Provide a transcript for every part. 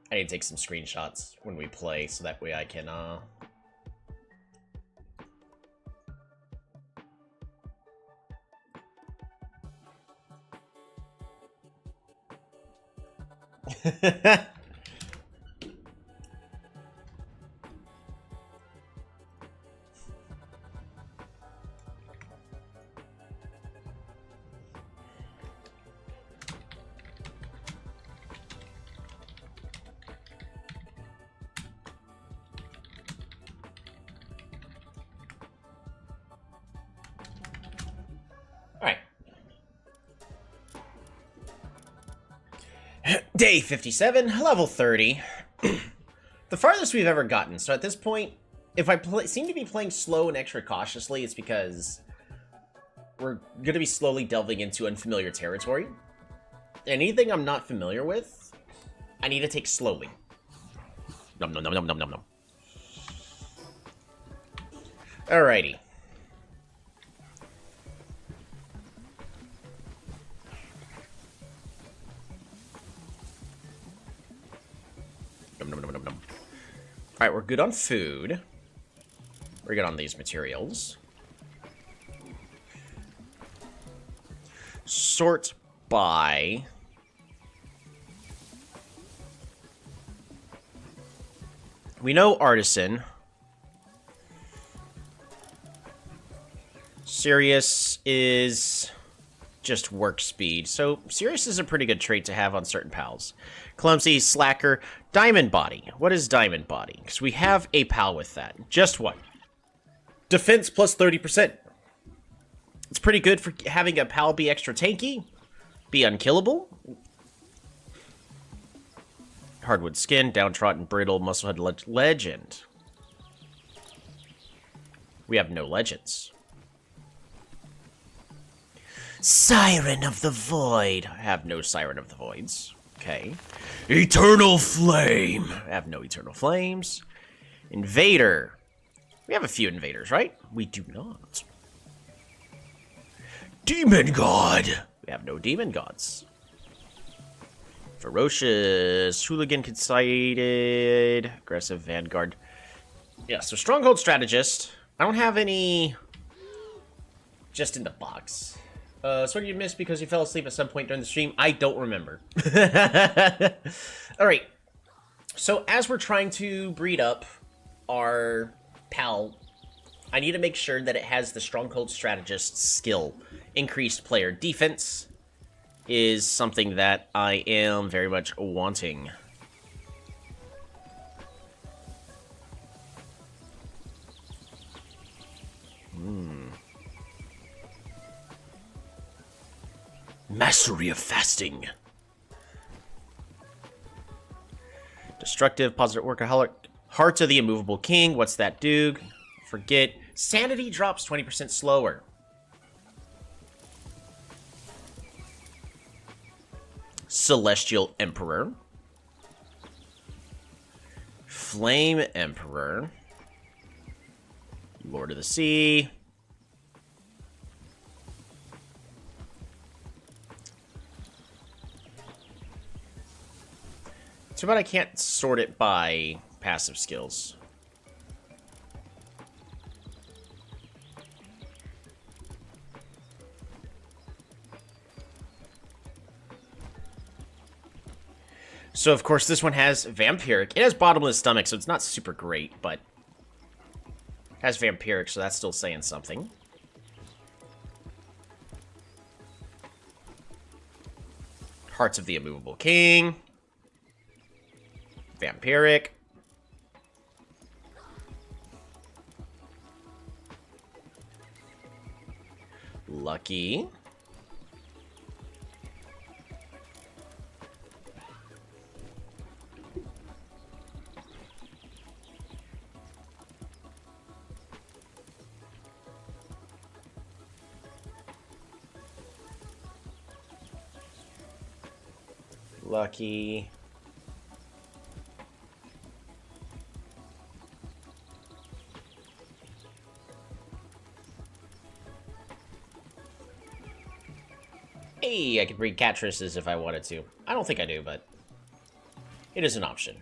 I need to take some screenshots when we play, so that way I can, Alright. Day 57, level 30. The farthest we've ever gotten. So at this point, if I seem to be playing slow and extra cautiously, it's because we're going to be slowly delving into unfamiliar territory. Anything I'm not familiar with, I need to take slowly. Nom nom nom nom nom nom nom. Alrighty. Nom nom nom nom nom. Alright, we're good on food. We're good on these materials. Sort by. We know artisan. Serious is just work speed. So serious is a pretty good trait to have on certain pals. Clumsy, slacker, diamond body. What is diamond body? Because we have a pal with that. Just one. Defense plus 30%. It's pretty good for having a pal be extra tanky, be unkillable. Hardwood skin, downtrodden, brittle, musclehead legend. We have no legends. Siren of the Void. I have no Siren of the Voids. Okay. Eternal Flame. I have no Eternal Flames. Invader. We have a few invaders, right? We do not. Demon God. We have no Demon Gods. Ferocious. Hooligan Conceited. Aggressive Vanguard. Yeah, so Stronghold Strategist. I don't have any just in the box. So what did you miss because you fell asleep at some point during the stream? I don't remember. Alright. So as we're trying to breed up our pal, I need to make sure that it has the Stronghold Strategist skill. Increased player defense is something that I am very much wanting. Mastery of Fasting. Destructive, positive workaholic. Heart of the Immovable King. What's that do? Forget. Sanity drops 20% slower. Celestial Emperor. Flame Emperor. Lord of the Sea. Too bad I can't sort it by passive skills. So, of course, this one has Vampiric. It has Bottomless Stomach, so it's not super great, but has Vampiric, so that's still saying something. Hearts of the Immovable King. Vampiric. Lucky. Lucky. Hey, I could breed Catresses if I wanted to. I don't think I do, but it is an option.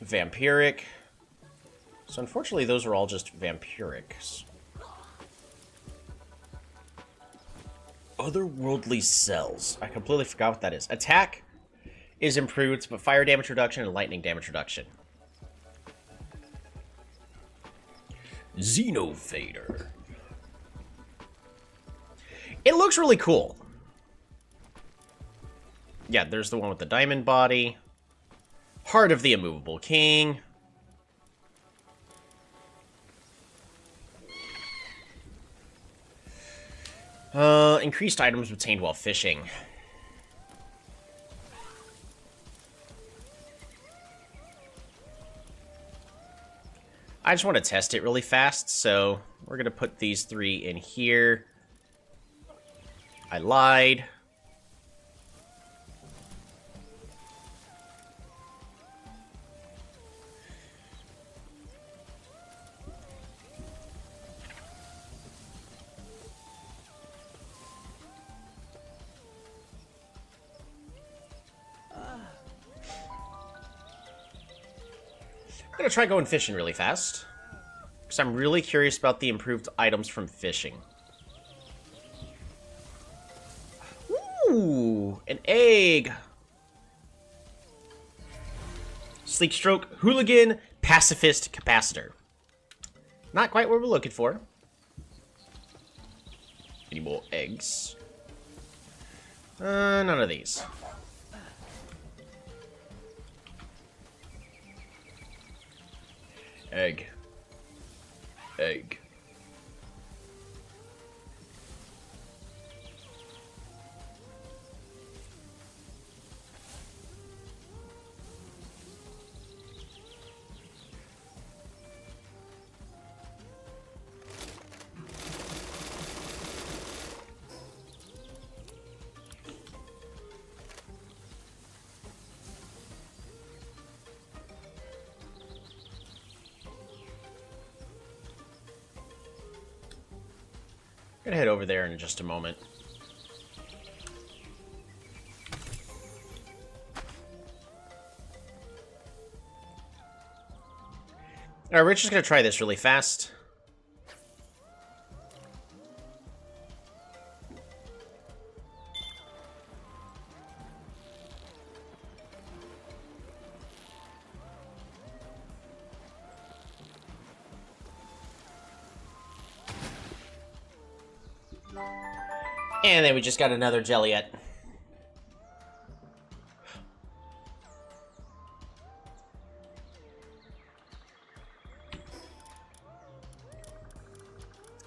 Vampiric. So unfortunately, those are all just vampirics. Otherworldly cells. I completely forgot what that is. Attack is improved, but fire damage reduction and lightning damage reduction. Xenofader. It looks really cool. Yeah, there's the one with the diamond body. Heart of the Immovable King. Increased items obtained while fishing. I just want to test it really fast, so we're going to put these 3 in here. I lied. I'm gonna try going fishing really fast, because I'm really curious about the improved items from fishing. Ooh, an egg. Sleek Stroke, Hooligan, Pacifist, Capacitor. Not quite what we're looking for. Any more eggs? None of these. Egg. Egg. I'm gonna head over there in just a moment. Alright, we're just gonna try this really fast. And then we just got another Jelliet.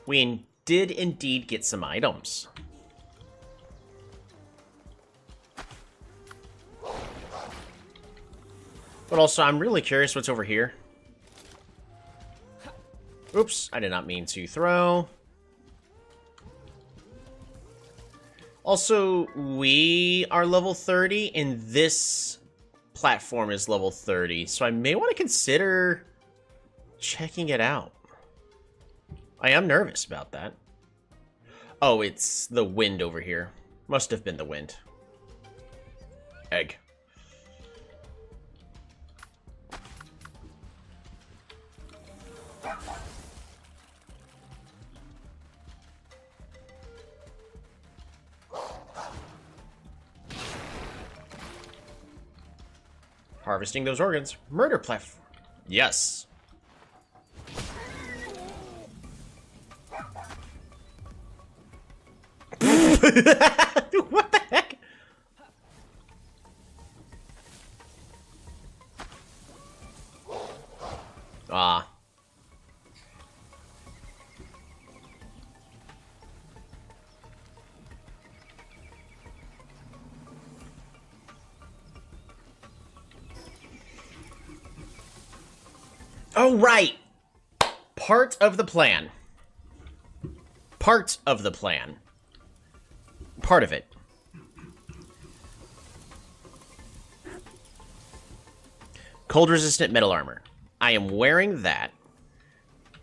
We did indeed get some items. But also, I'm really curious what's over here. Oops, I did not mean to throw. Also, we are level 30, and this platform is level 30, so I may want to consider checking it out. I am nervous about that. Oh, it's the wind over here. Must have been the wind. Egg. Harvesting those organs. Murder platform. Yes. What the heck? Ah. Oh, right. Part of the plan. part of the plan. Part of it. Cold-resistant metal armor. I am wearing that.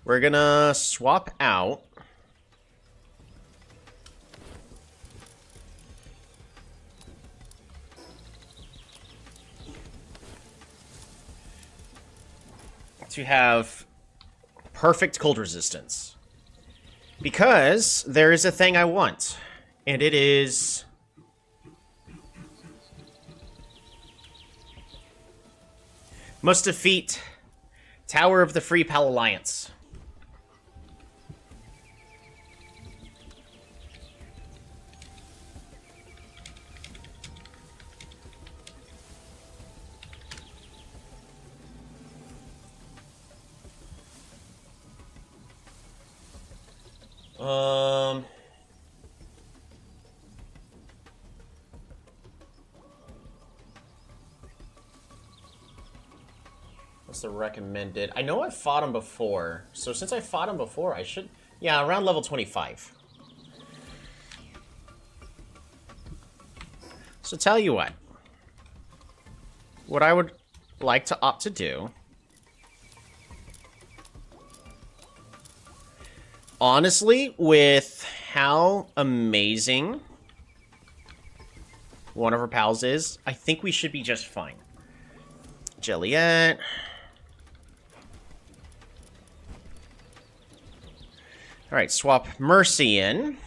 We're gonna swap out... to have perfect cold resistance. Because there is a thing I want. And it is... must defeat Tower of the Free Pal Alliance. What's the recommended? I know I've fought him before, so since I fought him before, I should... yeah, around level 25. So tell you what I would like to opt to do... honestly, with how amazing one of our pals is, I think we should be just fine. Joliet. Alright, swap Mercy in.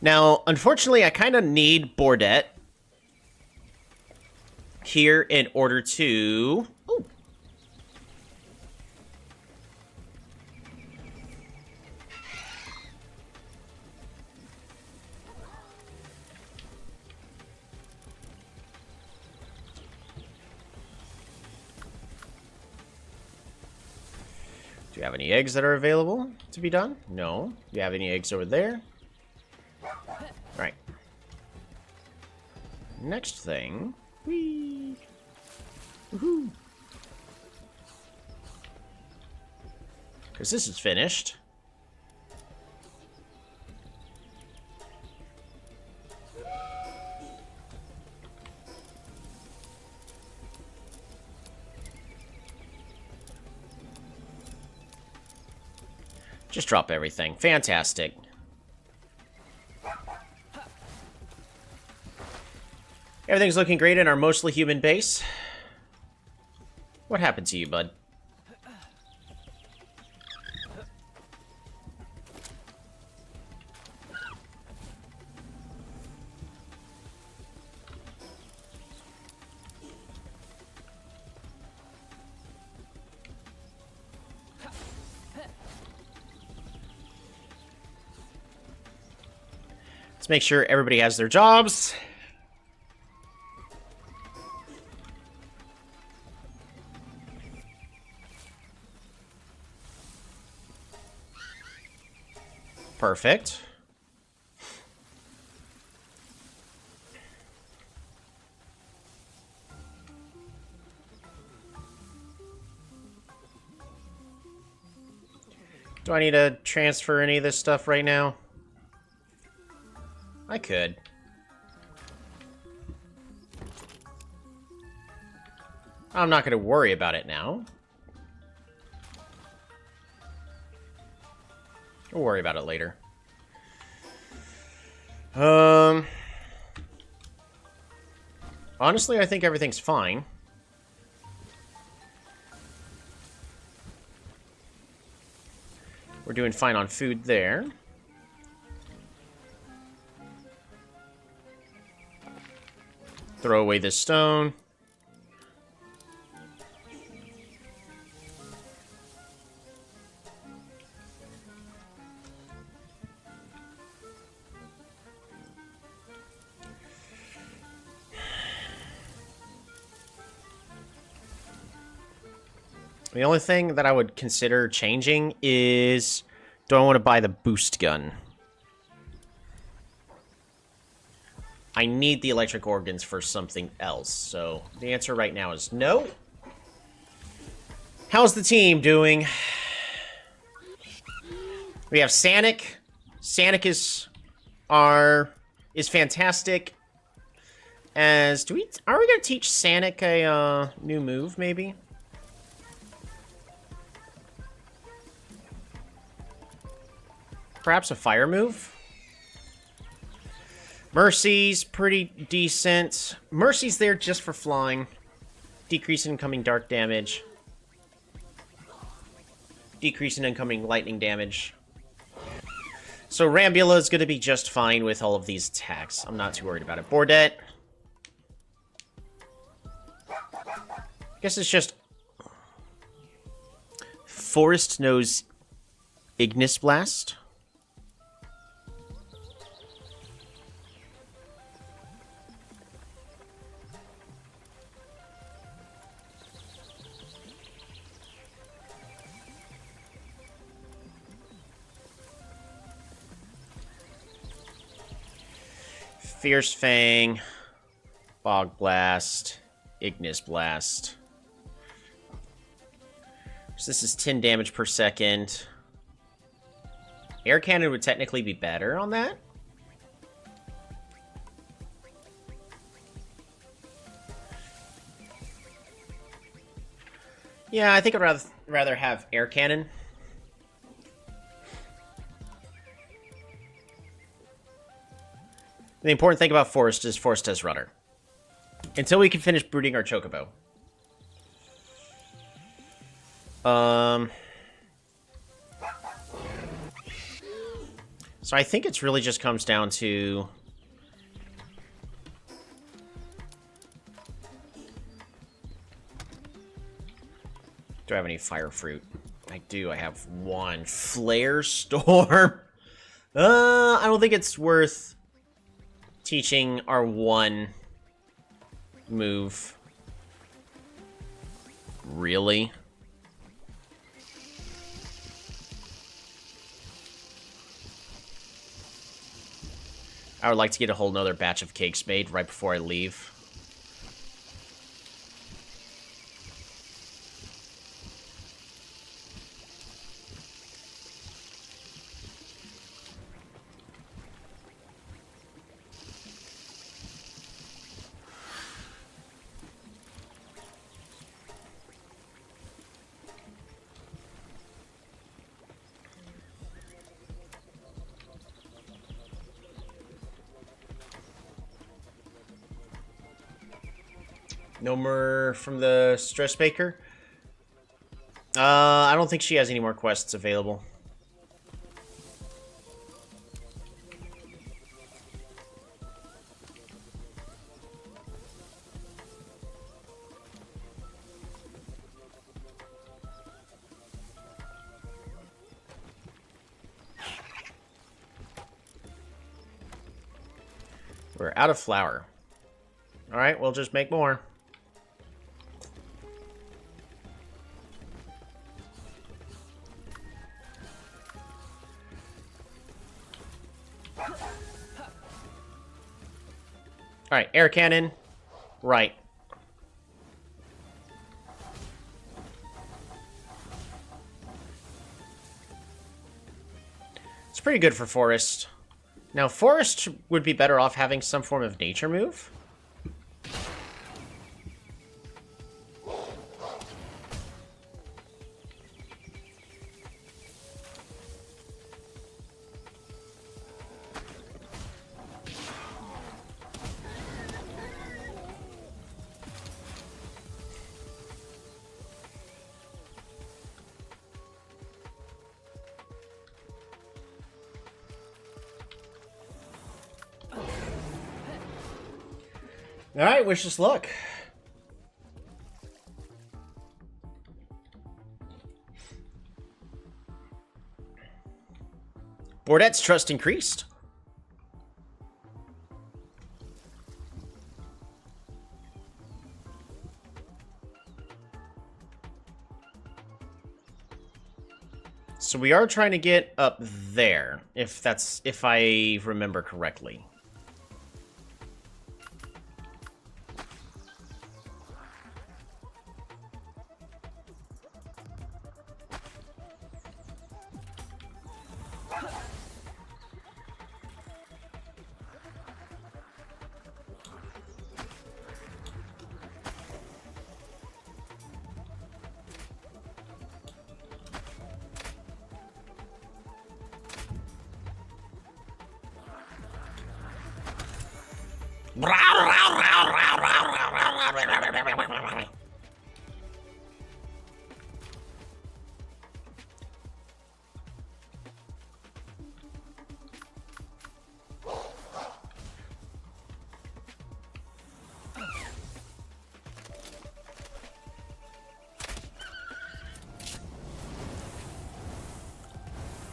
Now, unfortunately, I kind of need Bordet here in order to... ooh. Do you have any eggs that are available to be done? No. Do you have any eggs over there? Right. Next thing. Whee! Woohoo! Because this is finished. Just drop everything. Fantastic. Everything's looking great in our mostly human base. What happened to you, bud? Let's make sure everybody has their jobs. Perfect. Do I need to transfer any of this stuff right now? I could. I'm not going to worry about it now. We'll worry about it later. Honestly, I think everything's fine. We're doing fine on food there. Throw away this stone. The only thing that I would consider changing is, do I want to buy the boost gun? I need the electric organs for something else, so the answer right now is no. How's the team doing? We have Sanic. Sanic is fantastic. Are we gonna teach Sanic a new move, maybe? Perhaps a fire move? Mercy's pretty decent. Mercy's there just for flying. Decrease incoming dark damage. Decrease in incoming lightning damage. So Rambula is going to be just fine with all of these attacks. I'm not too worried about it. Bordet. Guess it's just... Forest knows Ignis Blast. Fierce Fang, Bog Blast, Ignis Blast. So this is 10 damage per second. Air Cannon would technically be better on that. Yeah, I think I'd rather have Air Cannon. The important thing about Forest is Forest has Rudder. Until we can finish brooding our Chocobo. So I think it's really just comes down to... Do I have any Fire Fruit? I do. I have one. Flare Storm. I don't think it's worth teaching our one move. Really? I would like to get a whole nother batch of cakes made right before I leave. No more from the Stress Baker? I don't think she has any more quests available. We're out of flour. Alright, we'll just make more. Alright, air cannon. Right. It's pretty good for Forest. Now, Forest would be better off having some form of nature move. Alright, wish us luck. Bordette's trust increased. So we are trying to get up there, if I remember correctly.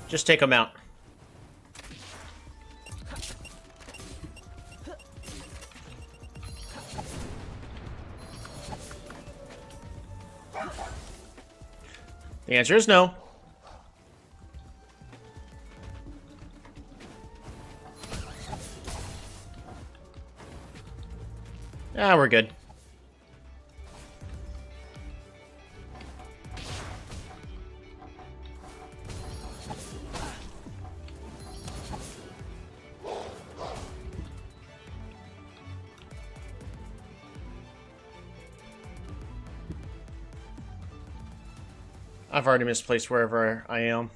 Just take them out. The answer is no. Ah, we're good. I've already misplaced wherever I am.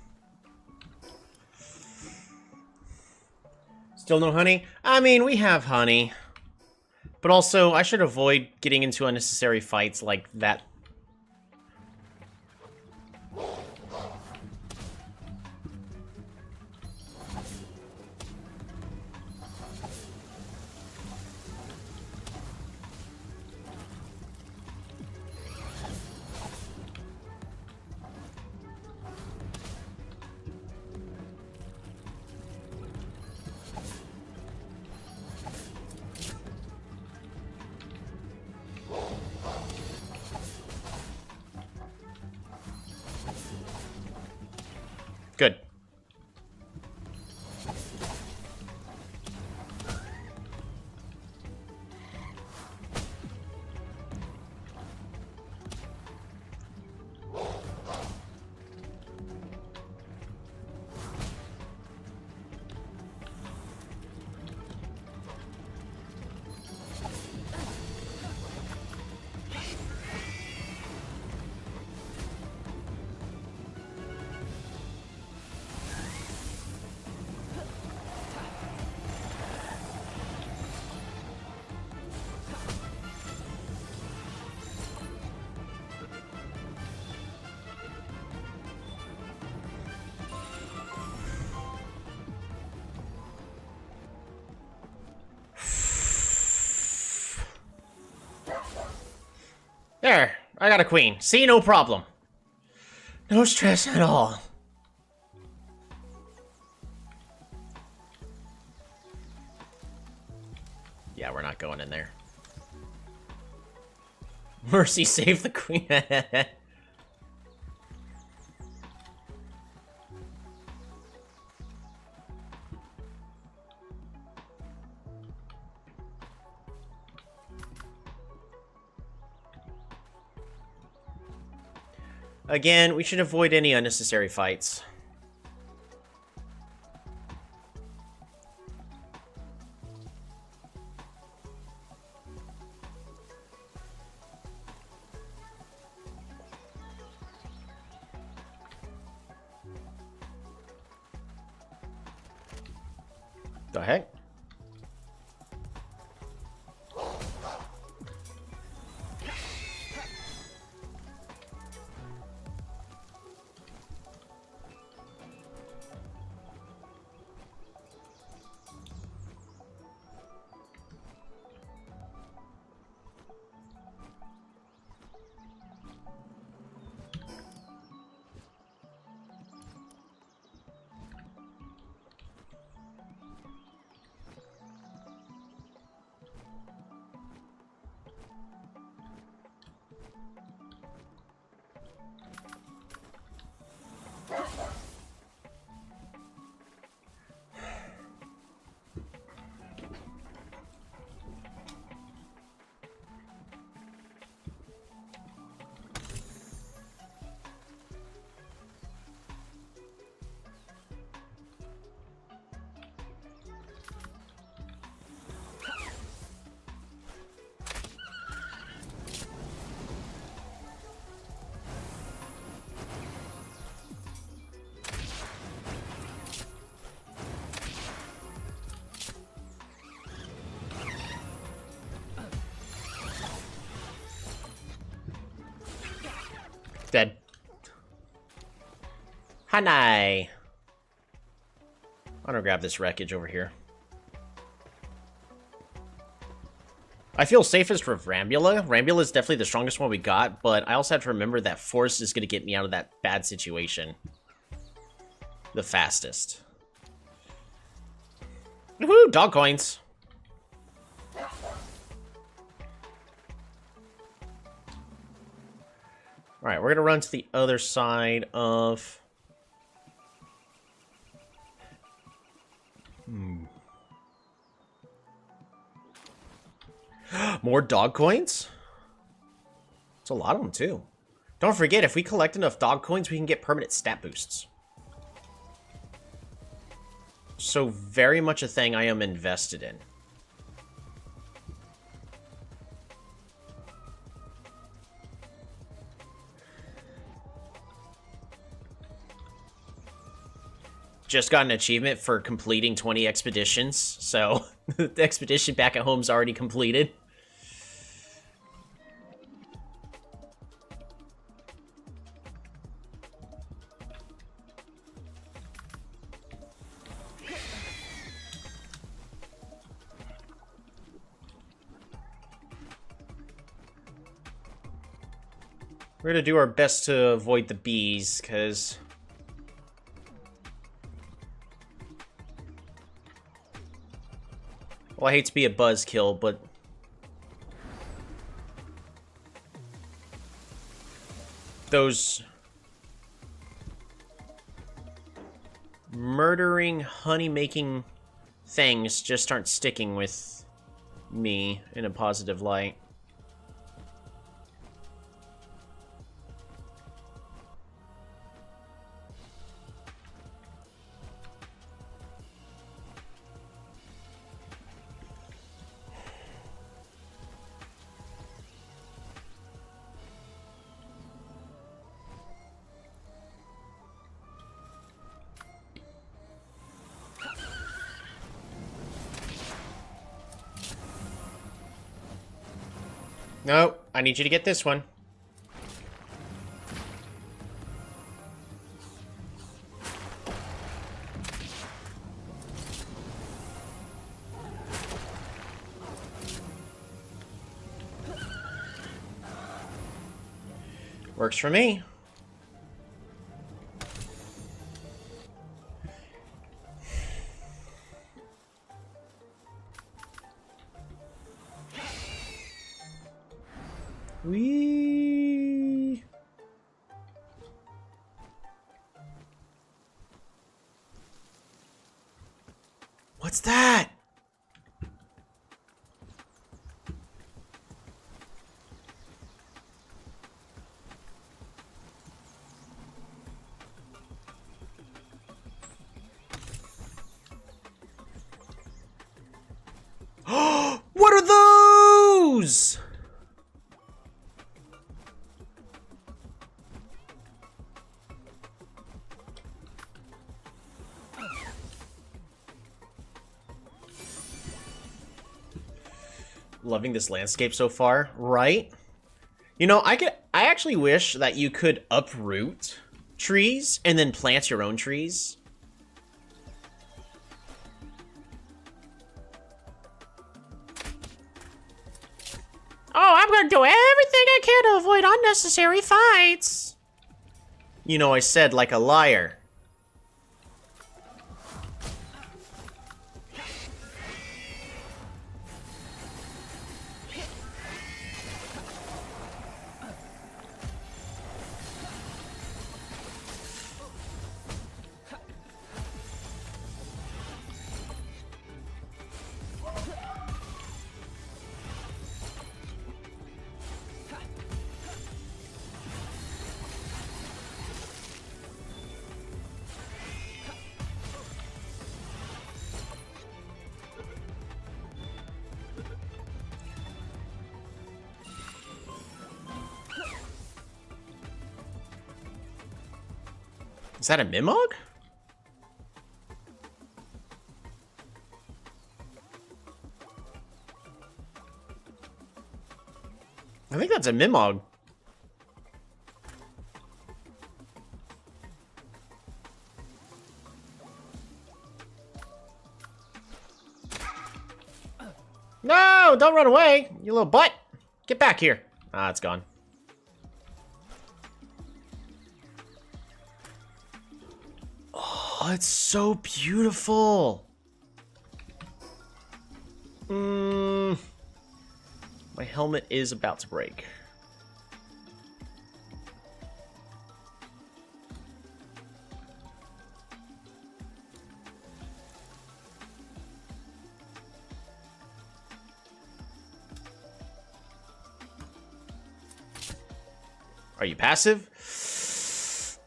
Still no honey? I mean, we have honey. But also, I should avoid getting into unnecessary fights like that. Good. There, I got a queen. See, no problem. No stress at all. Yeah, we're not going in there. Mercy, save the queen. Again, we should avoid any unnecessary fights. The heck? Dead. Hanai. I'm gonna grab this wreckage over here. I feel safest with Rambula. Rambula is definitely the strongest one we got, but I also have to remember that Force is going to get me out of that bad situation the fastest. Woohoo! Dog coins! Alright, we're going to run to the other side of... More dog coins? It's a lot of them, too. Don't forget, if we collect enough dog coins, we can get permanent stat boosts. So, very much a thing I am invested in. Just got an achievement for completing 20 expeditions, so the expedition back at home's already completed. We're gonna do our best to avoid the bees, because... Well, I hate to be a buzzkill, but... those... murdering, honey-making things just aren't sticking with me in a positive light. No, I need you to get this one. Works for me. Whee! What's that? What are those? Loving this landscape so far, right? You know, I actually wish that you could uproot trees and then plant your own trees. Oh, I'm gonna do everything I can to avoid unnecessary fights. You know, I said like a liar. Is that a Mimog? I think that's a Mimog. No, don't run away, you little butt. Get back here. Ah, it's gone. Oh, it's so beautiful. My helmet is about to break. Are you passive?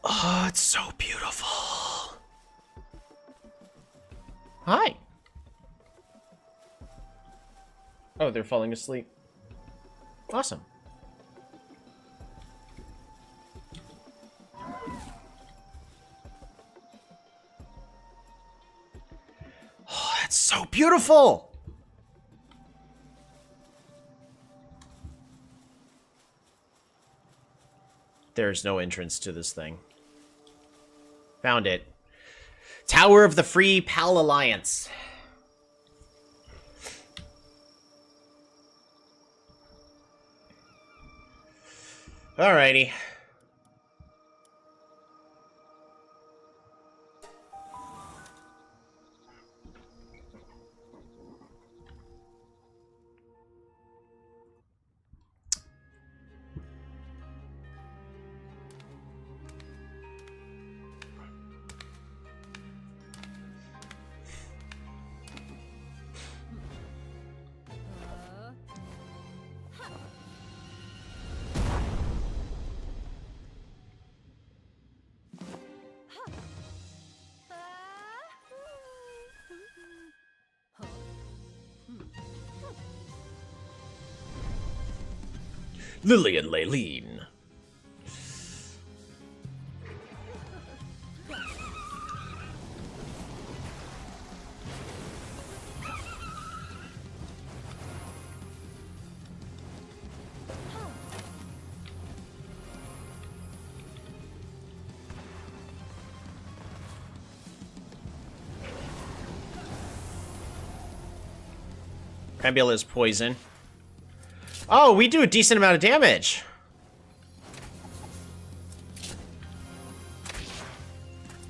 Oh, it's so beautiful. Hi. Oh, they're falling asleep. Awesome. Oh, that's so beautiful. There's no entrance to this thing. Found it. Tower of the Free Pal Alliance. Alrighty. Lillian Laylene. Crambula is poison. Oh, we do a decent amount of damage.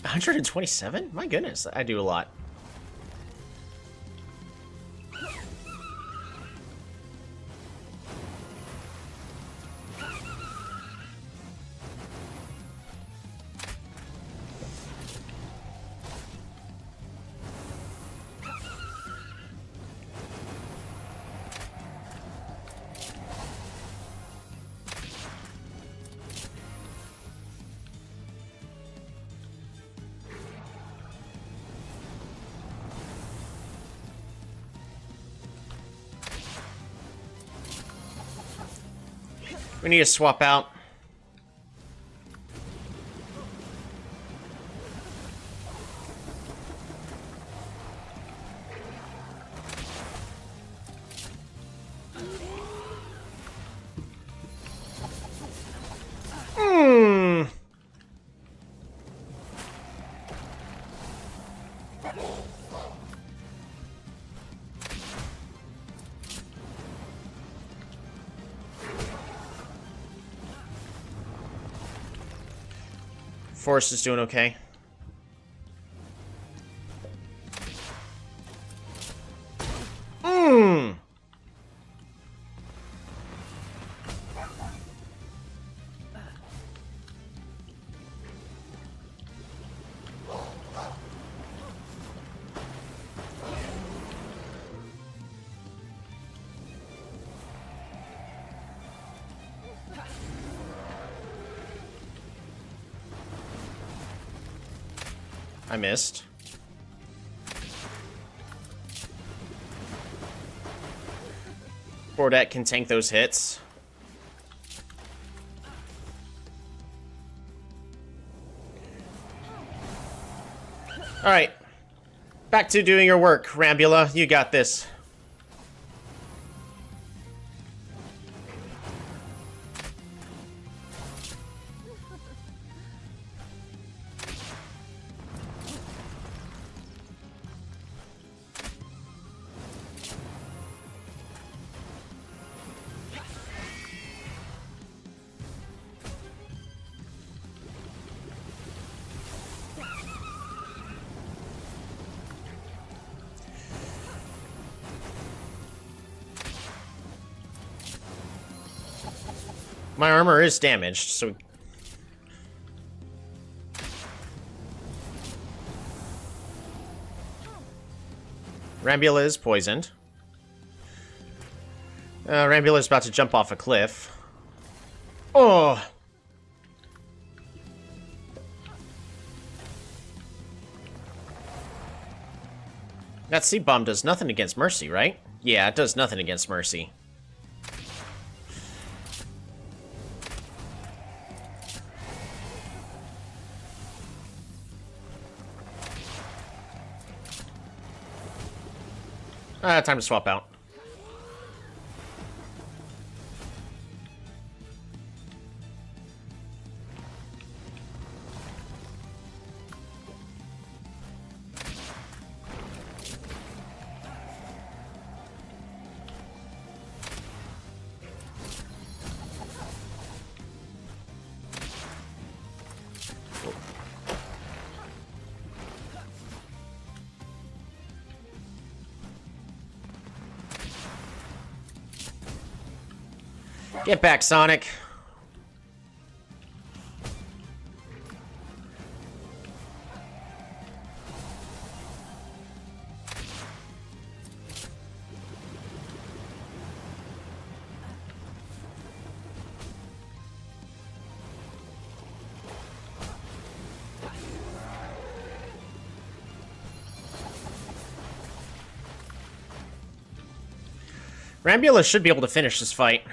$127? My goodness, I do a lot. We need to swap out. Forrest is doing okay. I missed. Bordet can tank those hits. Alright. Back to doing your work, Rambula. You got this. my armor is damaged, so... Rambula is poisoned. Rambula is about to jump off a cliff. Oh! That seed bomb does nothing against Mercy, right? Yeah, it does nothing against Mercy. Time to swap out. Get back, Sonic. Rambula should be able to finish this fight.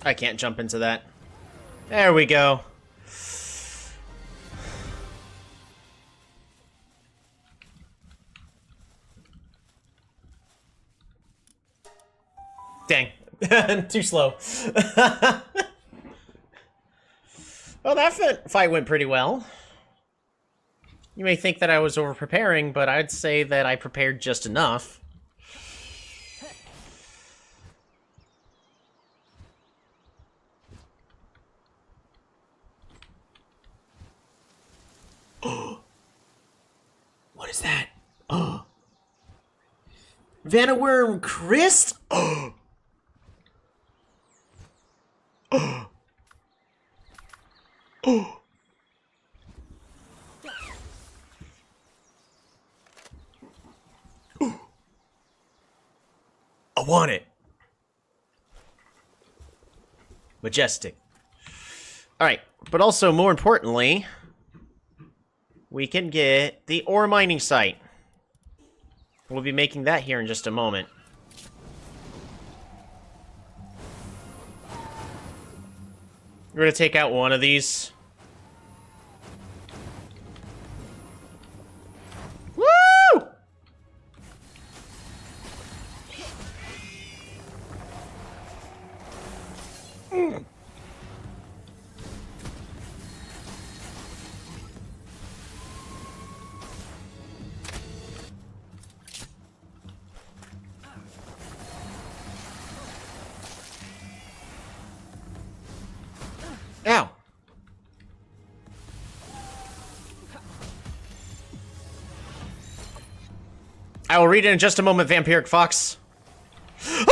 I can't jump into that. There we go. Dang. Too slow. Well, that fight went pretty well. You may think that I was over-preparing, but I'd say that I prepared just enough. What is that? Oh. Vanaworm Christ? Oh. Oh. Oh. I want it. Majestic. Alright, but also more importantly, we can get the ore mining site. We'll be making that here in just a moment. We're gonna take out one of these. Woo! Ow! I will read it in just a moment, Vampiric Fox. Ah!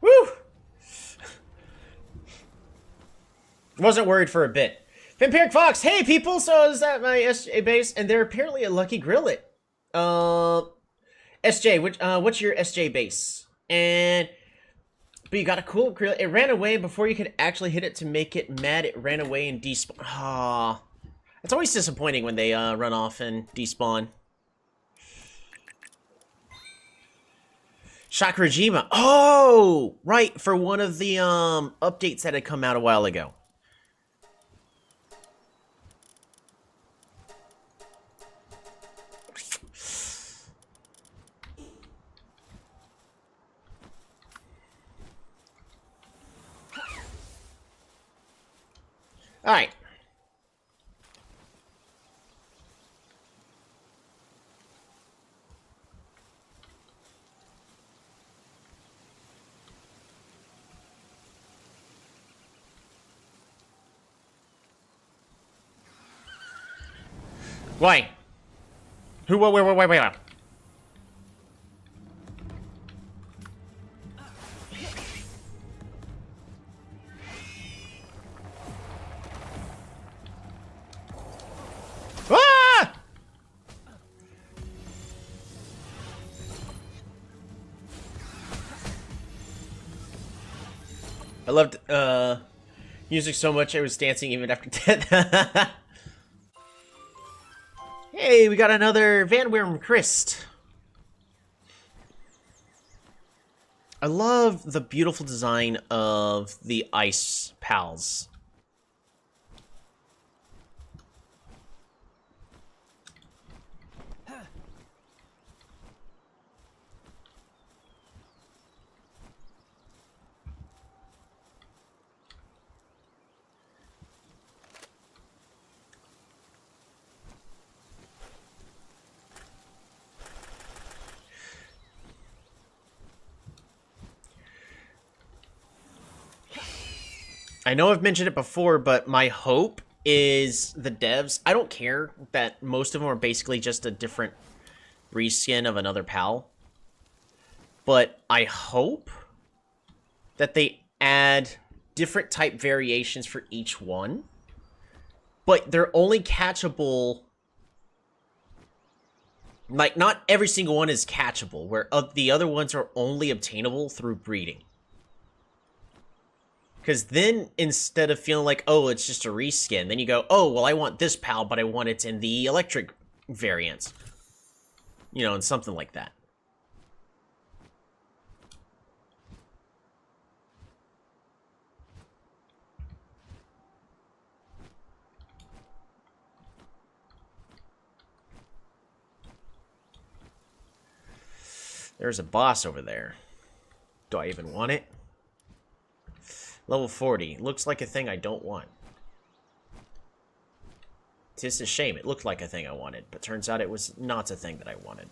Woo! Wasn't worried for a bit. Vampiric Fox, hey people, so is that my SJ base? And they're apparently a lucky grillet. SJ, what's your SJ base? And but you got a cool grill. It ran away before you could actually hit it to make it mad. It ran away and despawn. Ah, it's always disappointing when they run off and despawn. Shakurajima. Oh, right, for one of the updates that had come out a while ago. All right. Why? Who? Wait. Ah! I loved music so much I was dancing even after death. Hey, we got another Van Wyrm Christ. I love the beautiful design of the ice pals. I know I've mentioned it before, but my hope is the devs, I don't care that most of them are basically just a different reskin of another PAL, but I hope that they add different type variations for each one, but they're only catchable, like, not every single one is catchable, where the other ones are only obtainable through breeding. Because then, instead of feeling like, oh, it's just a reskin, then you go, oh, well, I want this PAL, but I want it in the electric variant. You know, and something like that. There's a boss over there. Do I even want it? Level 40. Looks like a thing I don't want. It's a shame. It looked like a thing I wanted, but turns out it was not a thing that I wanted.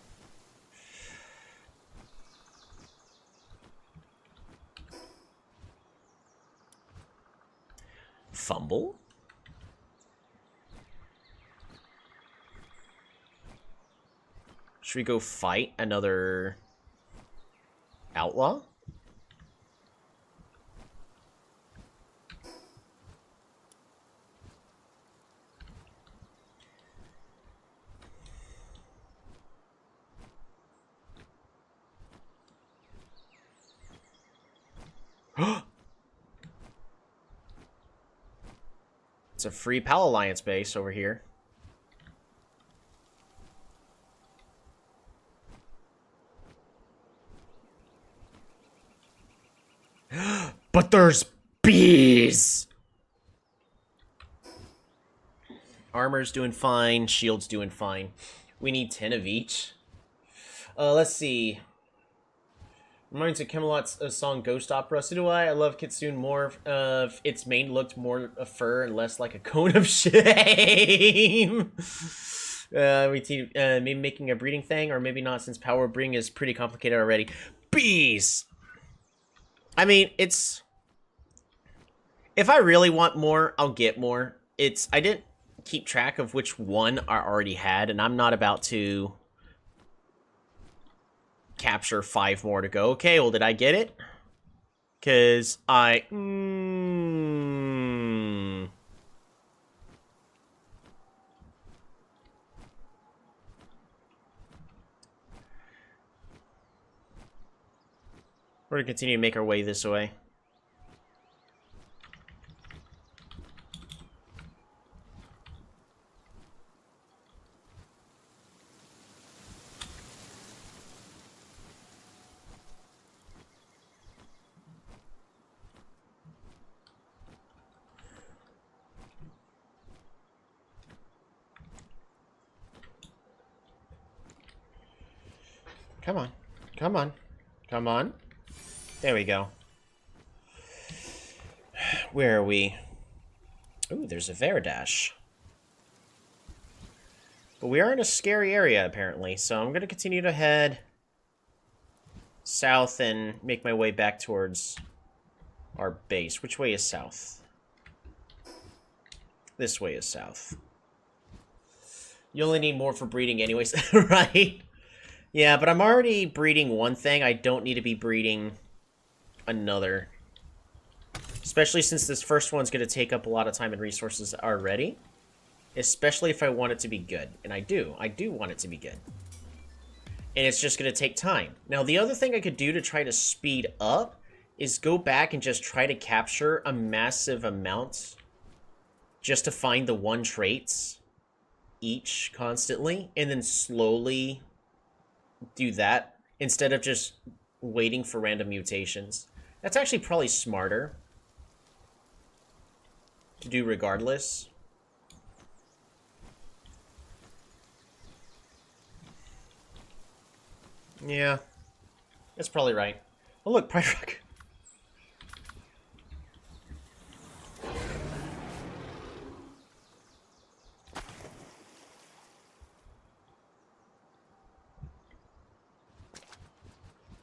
Fumble? Should we go fight another outlaw? It's a free PAL Alliance base over here. But there's bees! Armor's doing fine, shield's doing fine. We need 10 of each. Let's see. Reminds me of Camelot's song Ghost Opera. So do I. I love Kitsune more. Its mane looked more a fur and less like a cone of shame. Maybe making a breeding thing, or maybe not, since power breeding is pretty complicated already. Bees! I mean, it's... If I really want more, I'll get more. I didn't keep track of which one I already had, and I'm not about to capture 5 more to go. Okay, well, did I get it? Because I... We're going to continue to make our way this way. Come on. Come on. Come on. There we go. Where are we? Ooh, there's a Veridash. But we are in a scary area, apparently, so I'm going to continue to head south and make my way back towards our base. Which way is south? This way is south. You only need more for breeding anyways, right? Yeah, but I'm already breeding one thing. I don't need to be breeding another. Especially since this first one's going to take up a lot of time and resources already. Especially if I want it to be good. And I do. I do want it to be good. And it's just going to take time. Now, the other thing I could do to try to speed up is go back and just try to capture a massive amount just to find the 1 traits each constantly. And then slowly do that instead of just waiting for random mutations. That's actually probably smarter to do regardless. Yeah, that's probably right. Oh look, Pride Rock.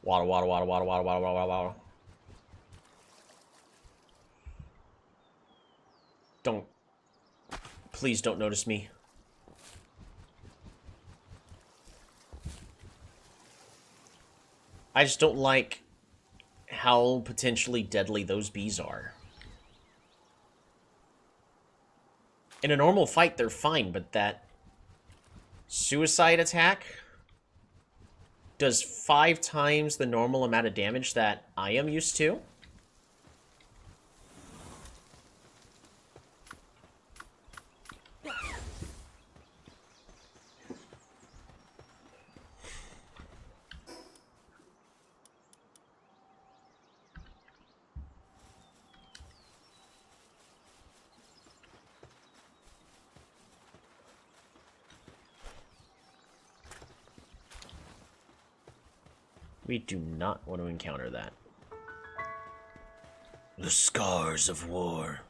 Water, water, water, water, water, water, water, water. Don't. Please don't notice me. I just don't like how potentially deadly those bees are. In a normal fight, they're fine, but that suicide attack does 5 times the normal amount of damage that I am used to. We do not want to encounter that. The scars of war.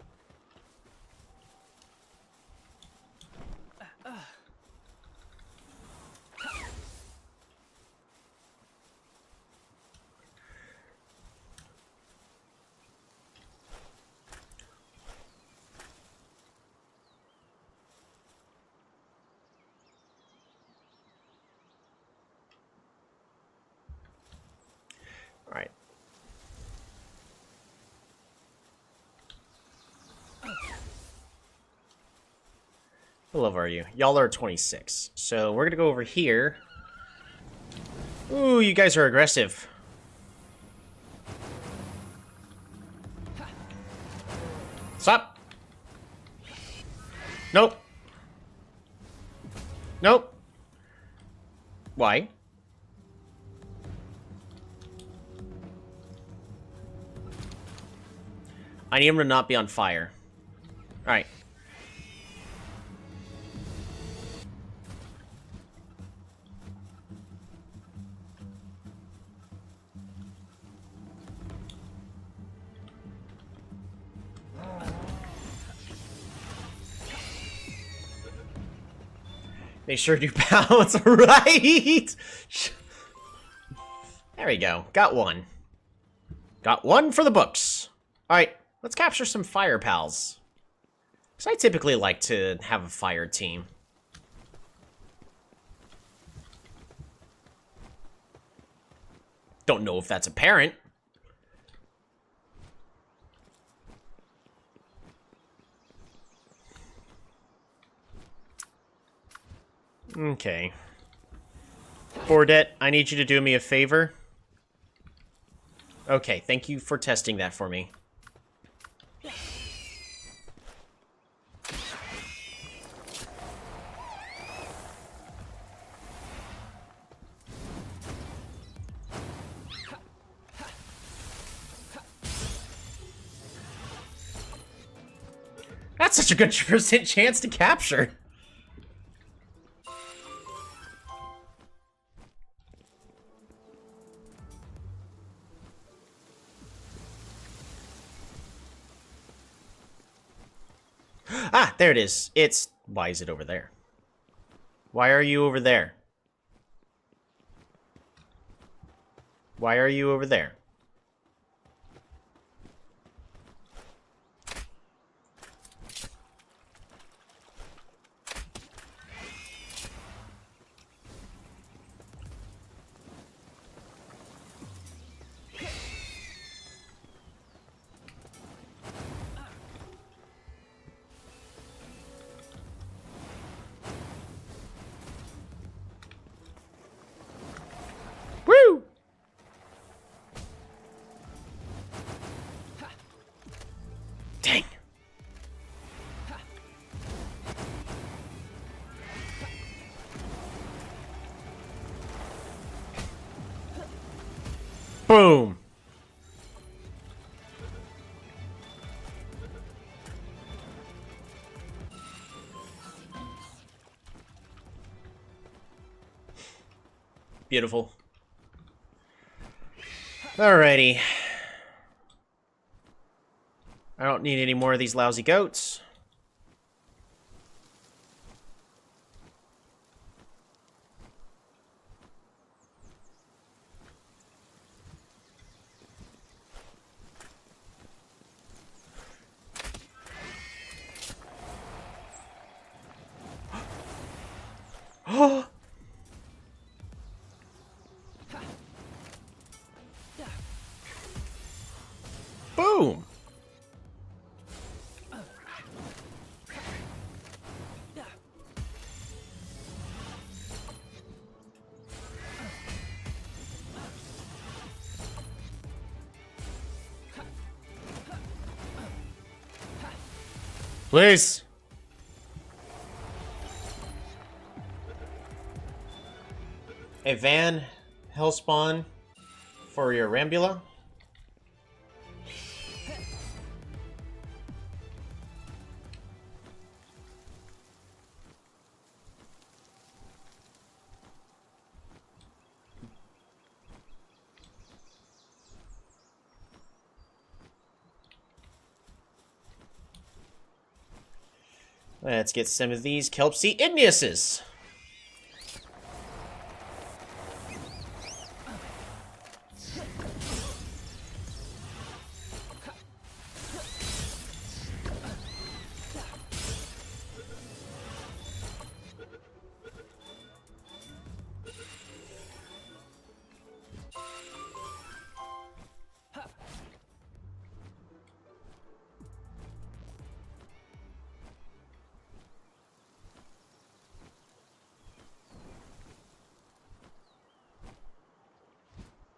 Alright. What level are you? Y'all are 26. So we're gonna go over here. Ooh, you guys are aggressive. Stop! Nope. Nope. Why? I need him to not be on fire. Alright. Make sure to bounce, right? There we go. Got one. Got one for the books. Alright, let's capture some fire pals. Because I typically like to have a fire team. don't know if that's apparent. Okay. Bordet, I need you to do me a favor. Okay, thank you for testing that for me. That's such a good percent chance to capture. Ah, there it is. Why is it over there? Why are you over there? Why are you over there? Woo! Dang. Boom. Beautiful. Alrighty. I don't need any more of these lousy goats. Oh! Boom! Please! A Van Hellspawn for your Rambula. Let's get some of these Kelpsy Igniuses.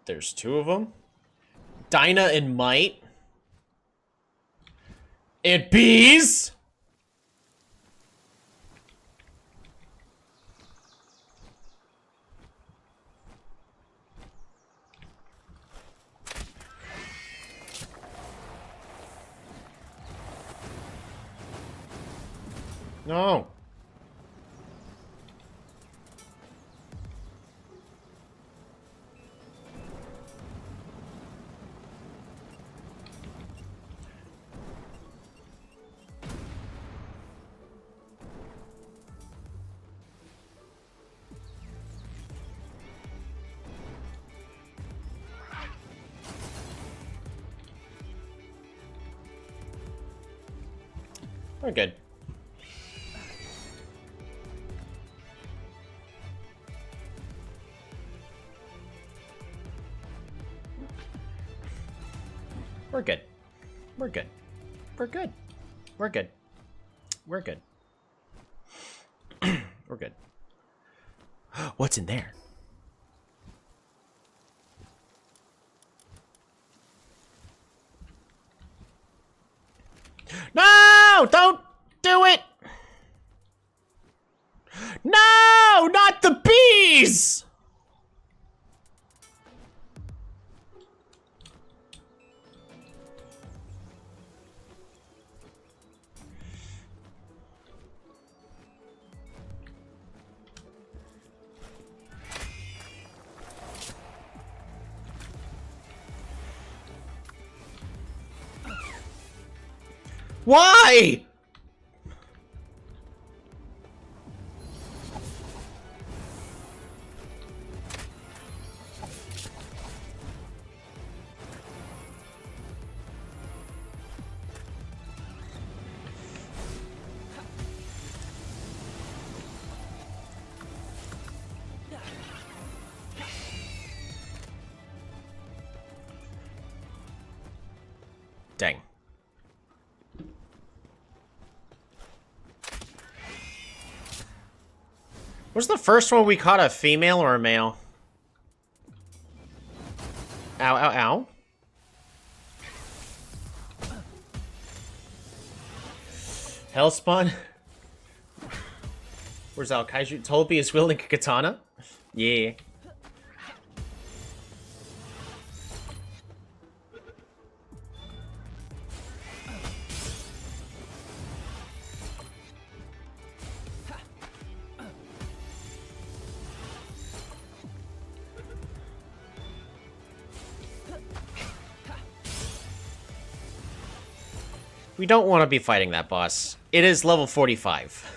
There's two of them. Dinah and Might. And bees! No. We're good. We're good. We're good. We're good. We're good. We're good. We're good. What's in there? No! Don't do it! No! Not the bees! Why? Dang. Was the first one we caught a female or a male? Ow, ow, ow. Hellspawn? Where's Al Kaiju? Tolby is wielding a katana? Yeah. We don't want to be fighting that boss. It is level 45.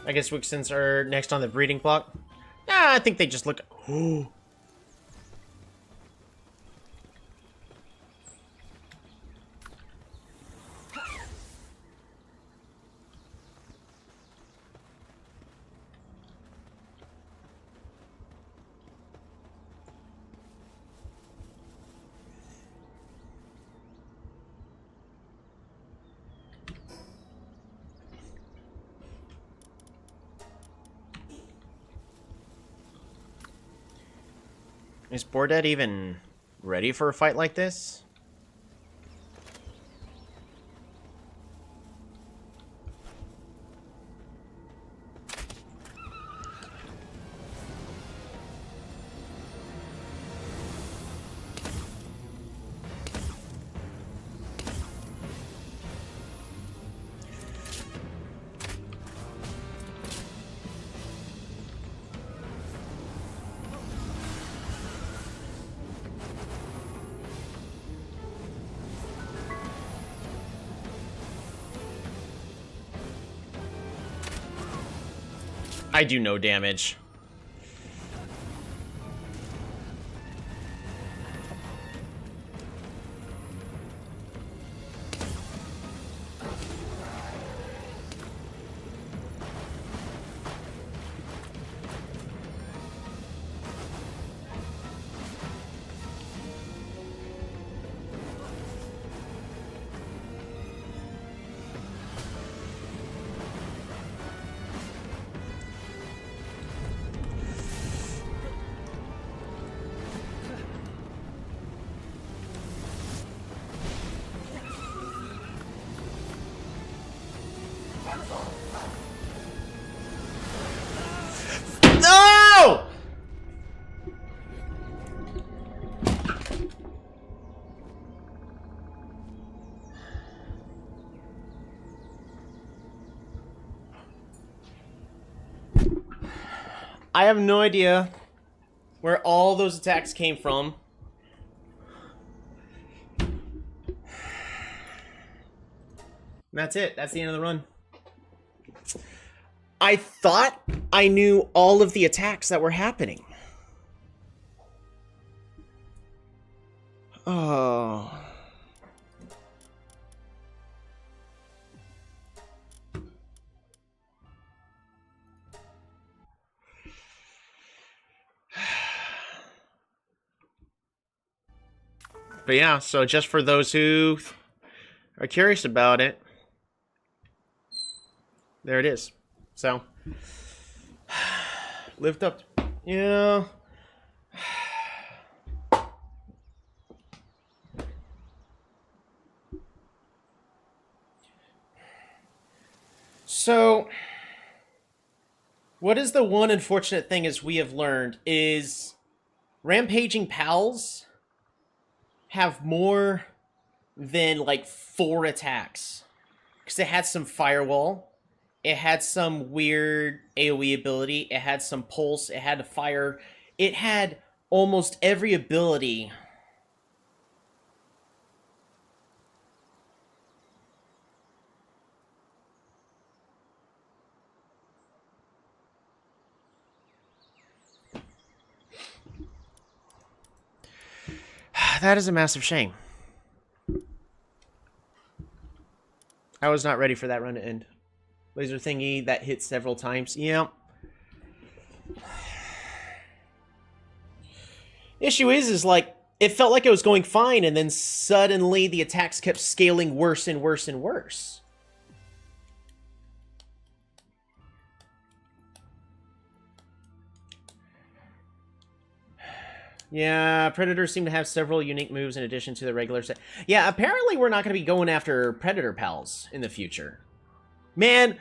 I guess Wixens are next on the breeding clock. I think they just look... Ooh. Is Bordet even ready for a fight like this? I do no damage. No! I have no idea where all those attacks came from. And that's it. That's the end of the run. I thought I knew all of the attacks that were happening. Oh. But yeah, so just for those who are curious about it, there it is. So, lived up. Yeah. So, what is the one unfortunate thing as we have learned is rampaging pals have more than like 4 attacks. Because it had some firewall, it had some weird AoE ability, it had some pulse, it had fire, it had almost every ability. That is a massive shame. I was not ready for that run to end. Laser thingy that hit several times. Yeah. Issue is like, it felt like it was going fine, and then suddenly the attacks kept scaling worse and worse and worse. Yeah, Predators seem to have several unique moves in addition to the regular set. Yeah, apparently we're not going to be going after Predator pals in the future. Man.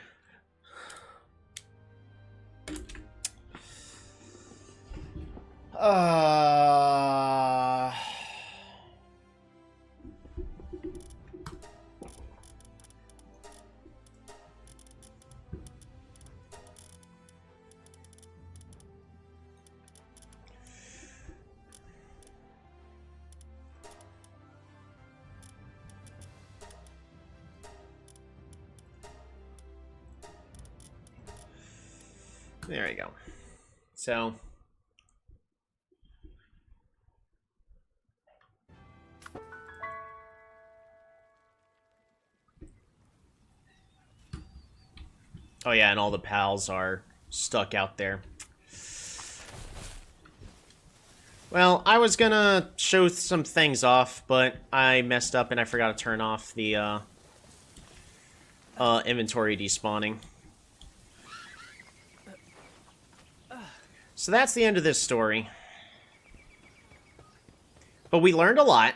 There we go. So. Oh yeah, and all the pals are stuck out there. Well, I was gonna show some things off, but I messed up and I forgot to turn off the inventory despawning. So that's the end of this story. But we learned a lot.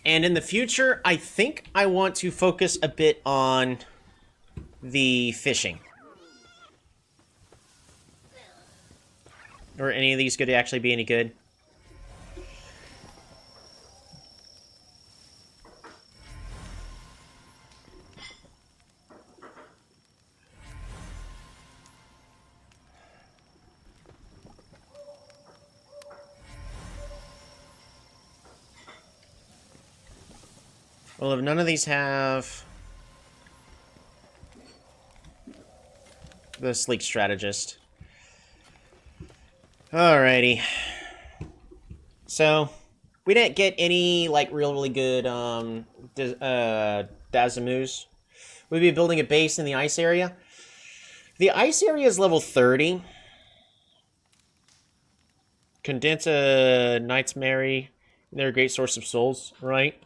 And in the future, I think I want to focus a bit on the fishing. Or any of these could actually be any good. Well, if none of these have the sleek strategist. Alrighty. So, we didn't get any, like, really good, Dazamus. We'd be building a base in the ice area. The ice area is level 30. Condensa, Knights Mary, they're a great source of souls, right?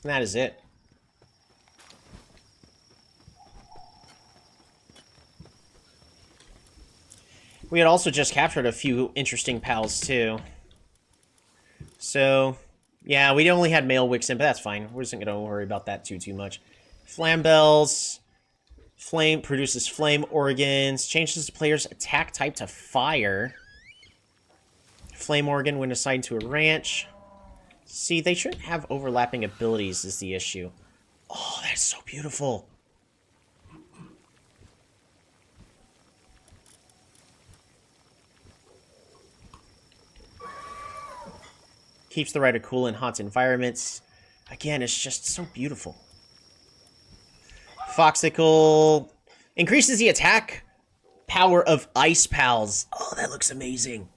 That is it. We had also just captured a few interesting pals, too. So, yeah, we only had male Wixen, but that's fine. We're just going to worry about that too much. Flambells. Flame produces flame organs. Changes the player's attack type to fire. Flame organ when assigned to a ranch. See, they shouldn't have overlapping abilities is the issue. Oh, that's so beautiful. Keeps the rider cool in hot environments. Again, it's just so beautiful. Foxicle increases the attack power of Ice Pals. Oh, that looks amazing.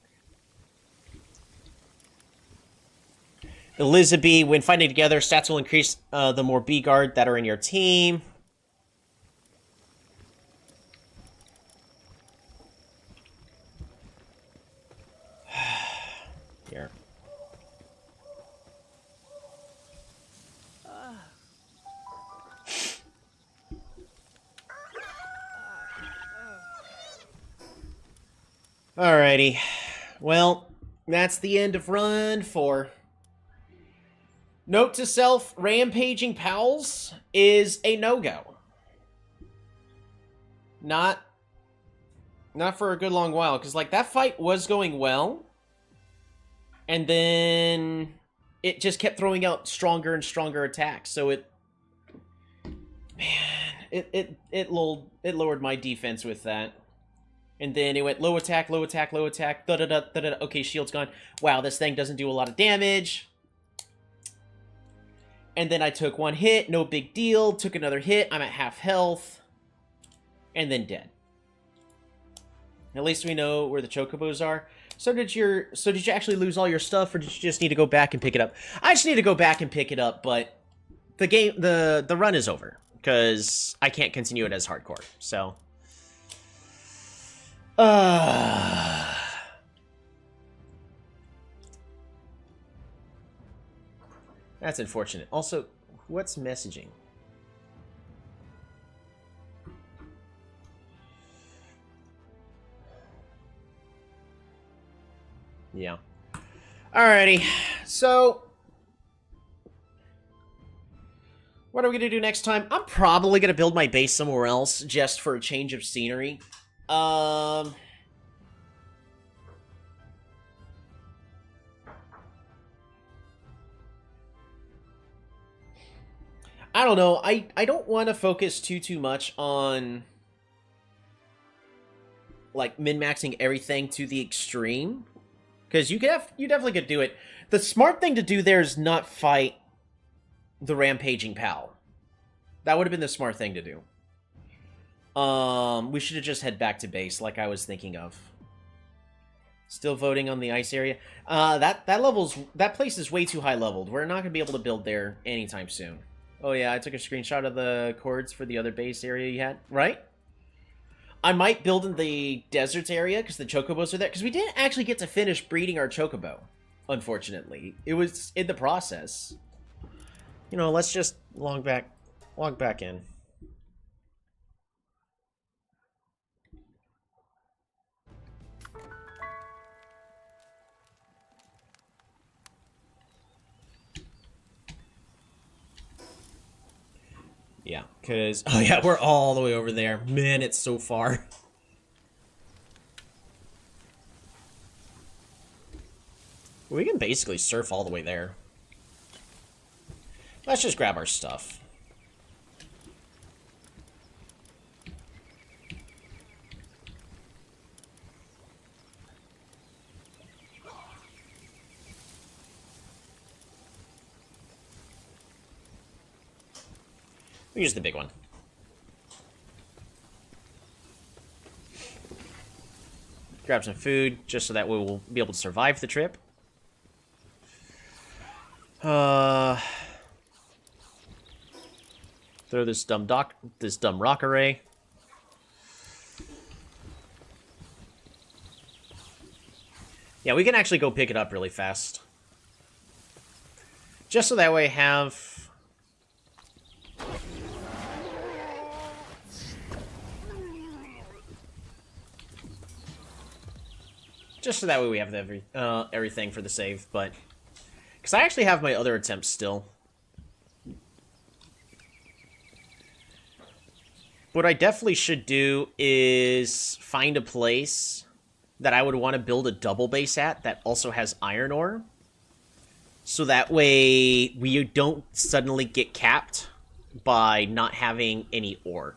Elizabeth, when fighting together, stats will increase the more B-Guard that are in your team. Here. Alrighty. Well, that's the end of Run 4. Note to self, rampaging pals is a no-go. Not for a good long while, because, like, that fight was going well, and then it just kept throwing out stronger and stronger attacks, so it lowered my defense with that. And then it went low attack, low attack, low attack, da-da-da, da-da-da. Okay, shield's gone. Wow, this thing doesn't do a lot of damage. And then I took one hit, no big deal. Took another hit, I'm at half health. And then dead. At least we know where the chocobos are. So did you actually lose all your stuff, or did you just need to go back and pick it up? I just need to go back and pick it up, but the run is over. Because I can't continue it as hardcore, so... That's unfortunate. Also, what's messaging? Yeah. Alrighty. So, what are we going to do next time? I'm probably going to build my base somewhere else just for a change of scenery. I don't know. I don't want to focus too much on like min-maxing everything to the extreme, because you definitely could do it. The smart thing to do there is not fight the rampaging pal. That would have been the smart thing to do. We should have just head back to base, like I was thinking of. Still voting on the ice area. That place is way too high leveled. We're not gonna be able to build there anytime soon. Oh yeah, I took a screenshot of the cords for the other base area you had, right? I might build in the deserts area because the chocobos are there. Because we didn't actually get to finish breeding our chocobo, unfortunately. It was in the process. You know, let's just log back in. Yeah, because... Oh yeah, we're all the way over there. Man, it's so far. We can basically surf all the way there. Let's just grab our stuff. We use the big one. Grab some food, just so that we will be able to survive the trip. Throw this dumb rock array. Yeah, we can actually go pick it up really fast. Just so that way I have... Just so that way we have everything for the save, but... Because I actually have my other attempts still. What I definitely should do is find a place that I would want to build a double base at that also has iron ore. So that way we don't suddenly get capped by not having any ore.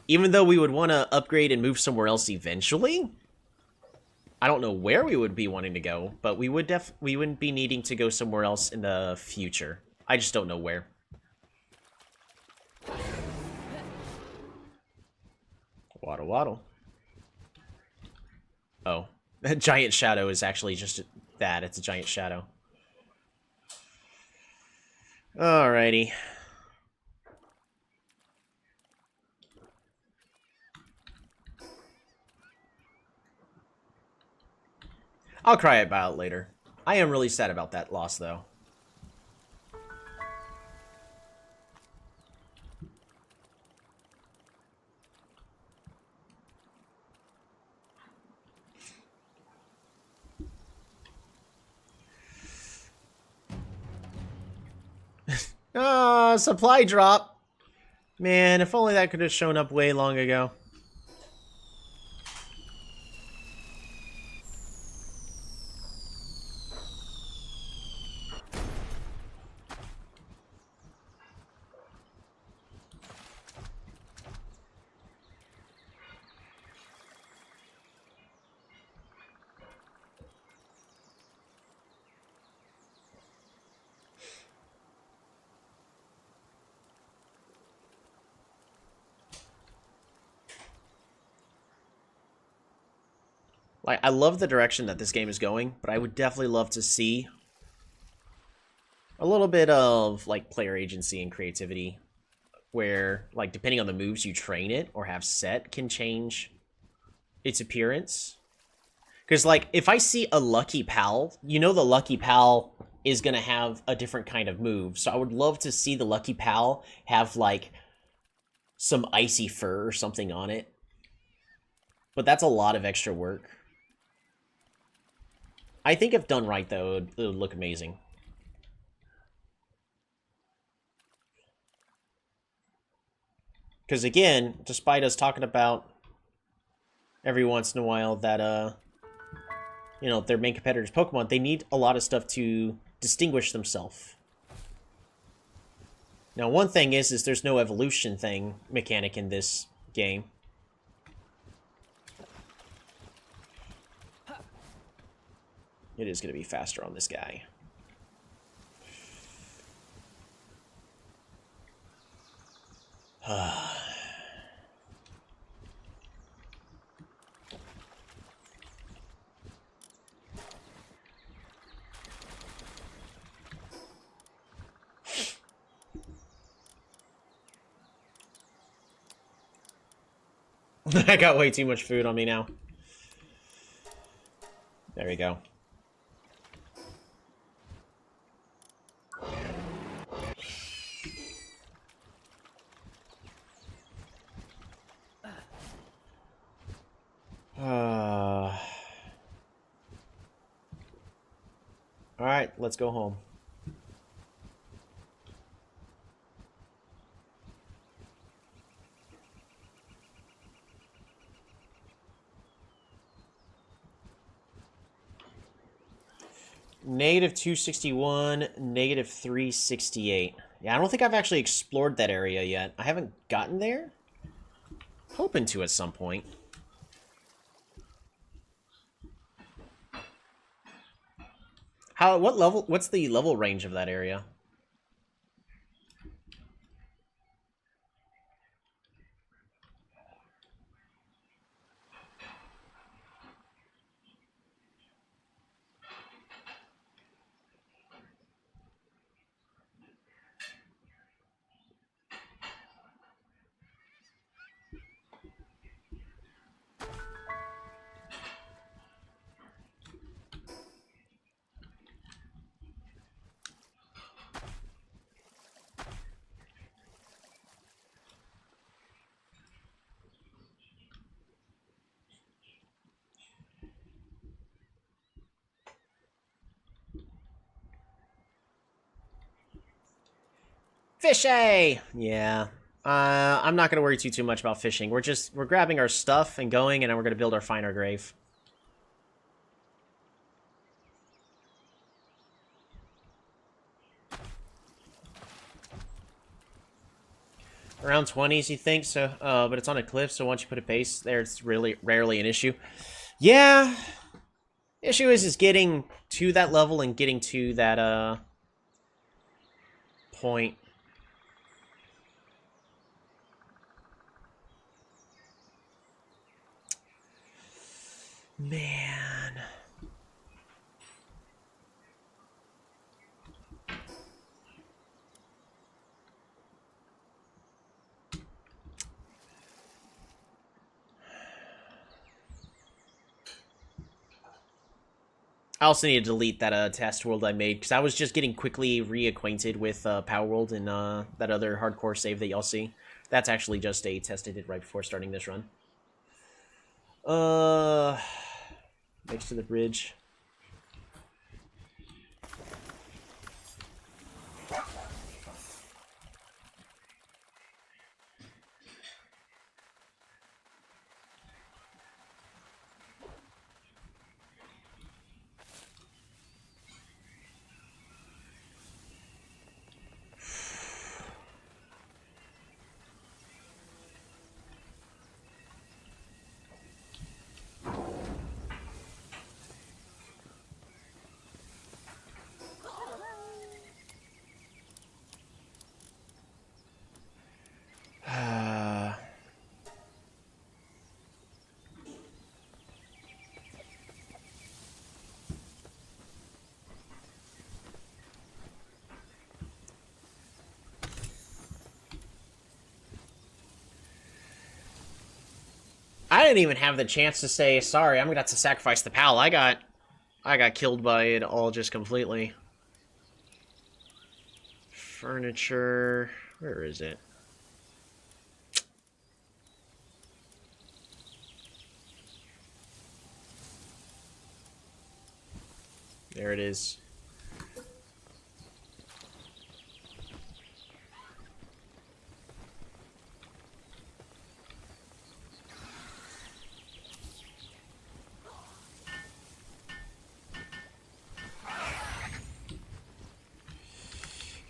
Even though we would want to upgrade and move somewhere else eventually... I don't know where we would be wanting to go, but we wouldn't be needing to go somewhere else in the future. I just don't know where. Waddle waddle. Oh. A giant shadow is actually just that. It's a giant shadow. Alrighty. I'll cry about it later. I am really sad about that loss, though. Ah, supply drop. Man, if only that could have shown up way long ago. Like, I love the direction that this game is going, but I would definitely love to see a little bit of, like, player agency and creativity where, like, depending on the moves you train it or have set can change its appearance. Because, like, if I see a Lucky Pal, you know the Lucky Pal is going to have a different kind of move. So I would love to see the Lucky Pal have, like, some icy fur or something on it. But that's a lot of extra work. I think if done right, though, it would look amazing. Because, again, despite us talking about every once in a while that, you know, their main competitors' Pokemon, they need a lot of stuff to distinguish themselves. Now, one thing is there's no evolution thing mechanic in this game. It is going to be faster on this guy. I got way too much food on me now. There we go. Alright, let's go home. Negative 261, negative 368. Yeah, I don't think I've actually explored that area yet. I haven't gotten there. Hoping to at some point. What's the level range of that area? Fishy! Yeah. I'm not gonna worry too much about fishing. We're grabbing our stuff and going, and then we're gonna build our finer grave. Around 20s, you think? So, but it's on a cliff, so once you put a base there, it's really rarely an issue. Yeah. The issue is getting to that level and getting to that, point. Man. I also need to delete that test world I made, because I was just getting quickly reacquainted with Palworld and that other hardcore save that y'all see. That's actually just a test I did right before starting this run. Next to the bridge. I didn't even have the chance to say sorry. I'm gonna have to sacrifice the pal. I got killed by it all just completely. Furniture. Where is it? There it is.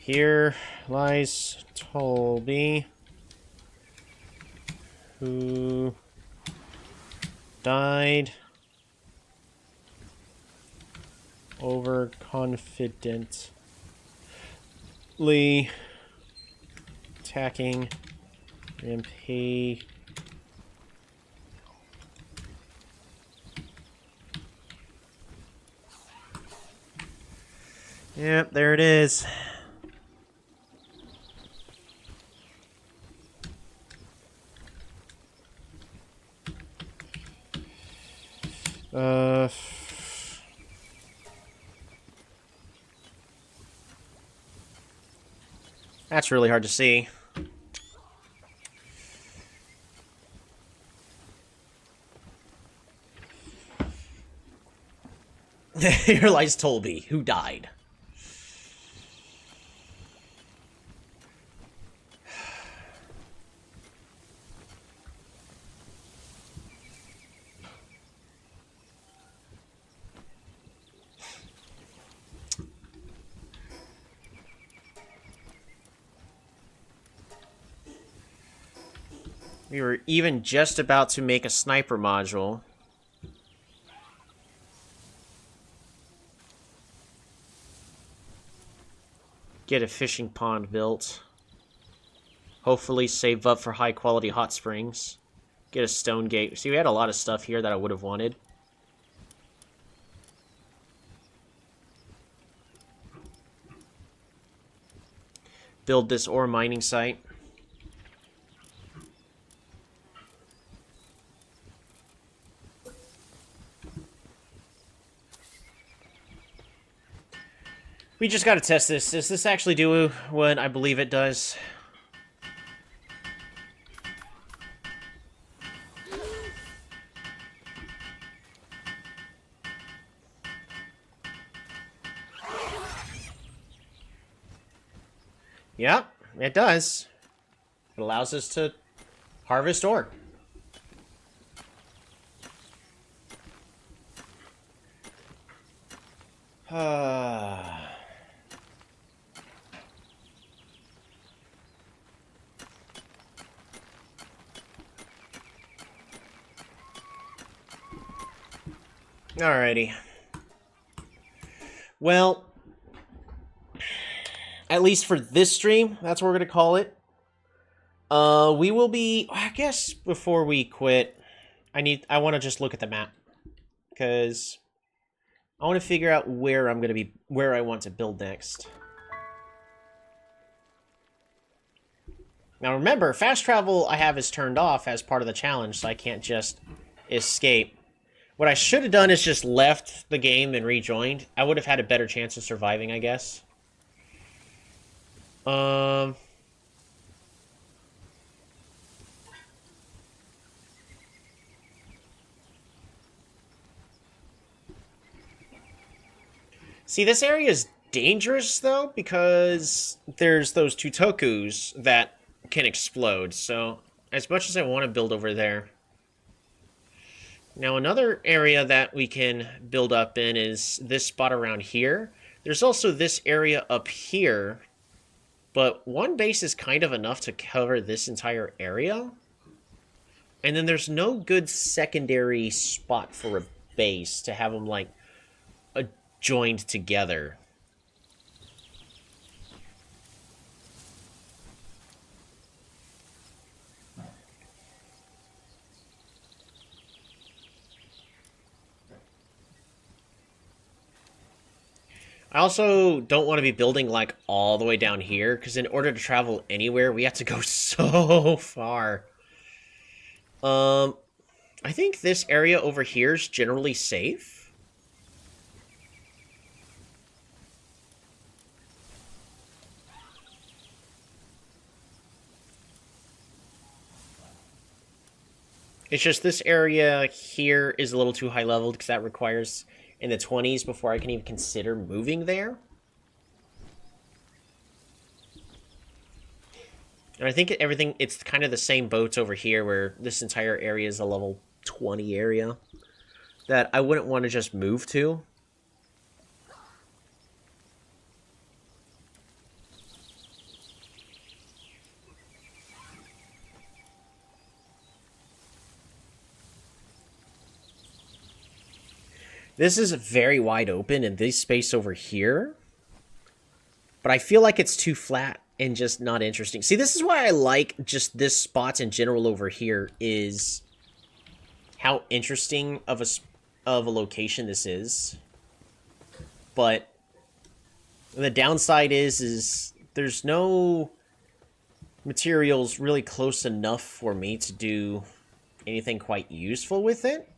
Here lies Tolby, who died overconfidently attacking Rampage. Yep, there it is. That's really hard to see. Here lies Tolby, who died. We were even just about to make a sniper module. Get a fishing pond built. Hopefully save up for high quality hot springs. Get a stone gate. See, we had a lot of stuff here that I would have wanted. Build this ore mining site. We just gotta test this. Does this actually do what I believe it does? Yep, it does. It allows us to harvest ore. Alrighty. Well, at least for this stream, that's what we're gonna call it. We will be. I guess before we quit, I want to just look at the map because I want to figure out where I'm gonna be, where I want to build next. Now remember, fast travel I have is turned off as part of the challenge, so I can't just escape. What I should have done is just left the game and rejoined. I would have had a better chance of surviving, I guess. See, this area is dangerous, though, because there's those Tutokus that can explode, so as much as I want to build over there. Now, another area that we can build up in is this spot around here. There's also this area up here, but one base is kind of enough to cover this entire area. And then there's no good secondary spot for a base to have them, like, joined together. I also don't want to be building, like, all the way down here, because in order to travel anywhere, we have to go so far. I think this area over here is generally safe. It's just this area here is a little too high leveled because that requires in the 20s before I can even consider moving there. And I think it's kind of the same boats over here where this entire area is a level 20 area that I wouldn't want to just move to. This is very wide open in this space over here. But I feel like it's too flat and just not interesting. See, this is why I like just this spot in general over here is how interesting of a location this is. But the downside is there's no materials really close enough for me to do anything quite useful with it.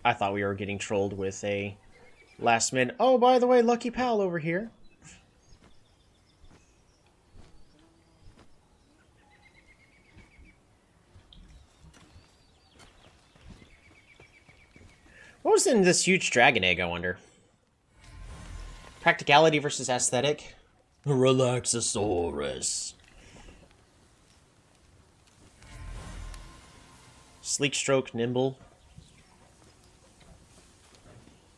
I thought we were getting trolled with a last minute. Oh, by the way, Lucky Pal over here. What was in this huge dragon egg, I wonder? Practicality versus aesthetic? Relaxosaurus. Sleek stroke, nimble.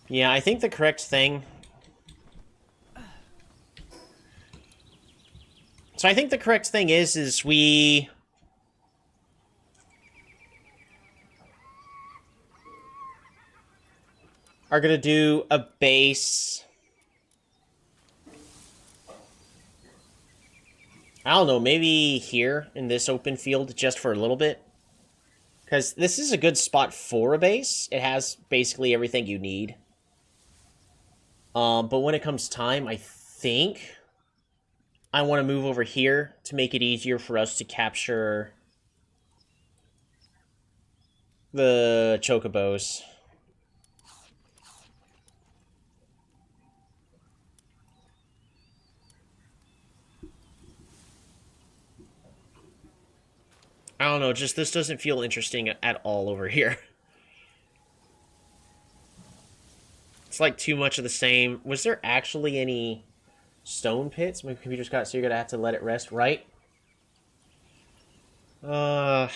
Yeah, I think the correct thing... So I think the correct thing is we... are gonna do a base... I don't know, maybe here in this open field just for a little bit. Because this is a good spot for a base. It has basically everything you need. But when it comes time, I think I want to move over here to make it easier for us to capture the chocobos. I I don't know, just this doesn't feel interesting at all over here. It's like too much of the same. Was there actually any stone pits? My computer's got, so you're gonna have to let it rest, right? I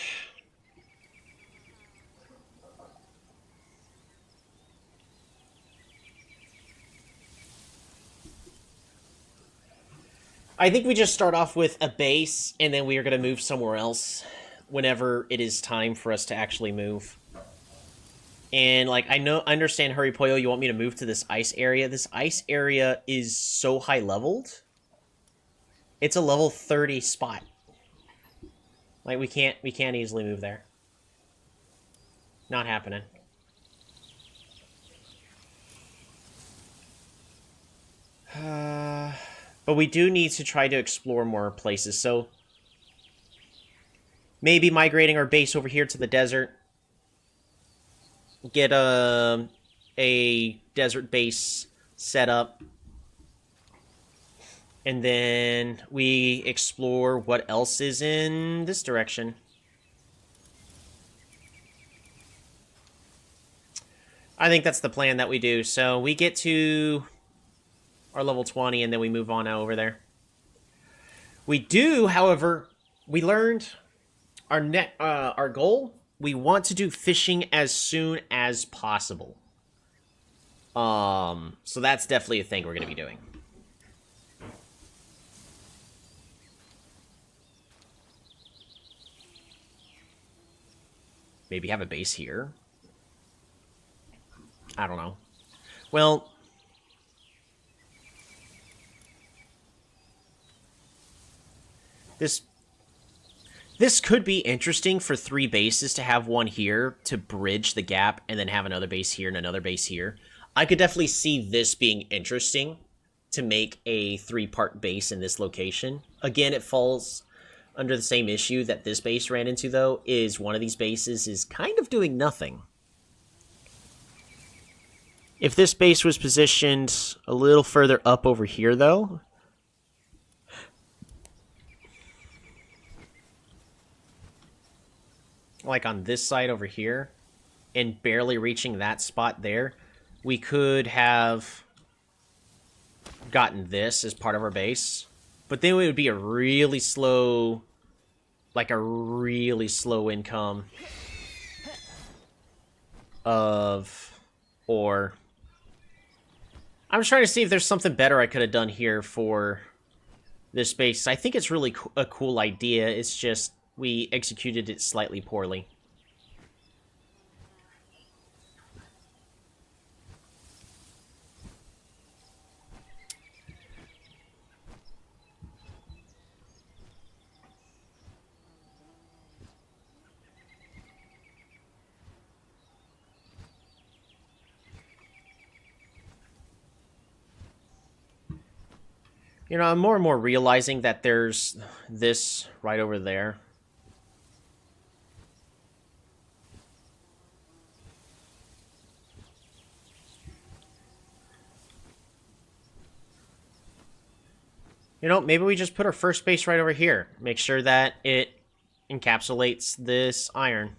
think we just start off with a base, and then we are going to move somewhere else whenever it is time for us to actually move. And, like, I understand, Hurry Pollo, you want me to move to this ice area. This ice area is so high-leveled. It's a level 30 spot. Like, we can't easily move there. Not happening. But we do need to try to explore more places, so maybe migrating our base over here to the desert. Get a desert base set up. And then we explore what else is in this direction. I think that's the plan that we do. So we get to our level 20, and then we move on over there. We do, however, we learned our goal. We want to do fishing as soon as possible. So that's definitely a thing we're going to be doing. Maybe have a base here. I don't know. Well, This could be interesting for 3 bases to have one here to bridge the gap and then have another base here and another base here. I could definitely see this being interesting to make a 3-part base in this location. Again, it falls under the same issue that this base ran into, though, is one of these bases is kind of doing nothing. If this base was positioned a little further up over here, though, like on this side over here, and barely reaching that spot there, we could have gotten this as part of our base. But then it would be a really slow, like a really slow income of ore. I'm trying to see if there's something better I could have done here for this base. I think it's really a cool idea. It's just we executed it slightly poorly. You know, I'm more and more realizing that there's this right over there. You know, maybe we just put our first base right over here. Make sure that it encapsulates this iron.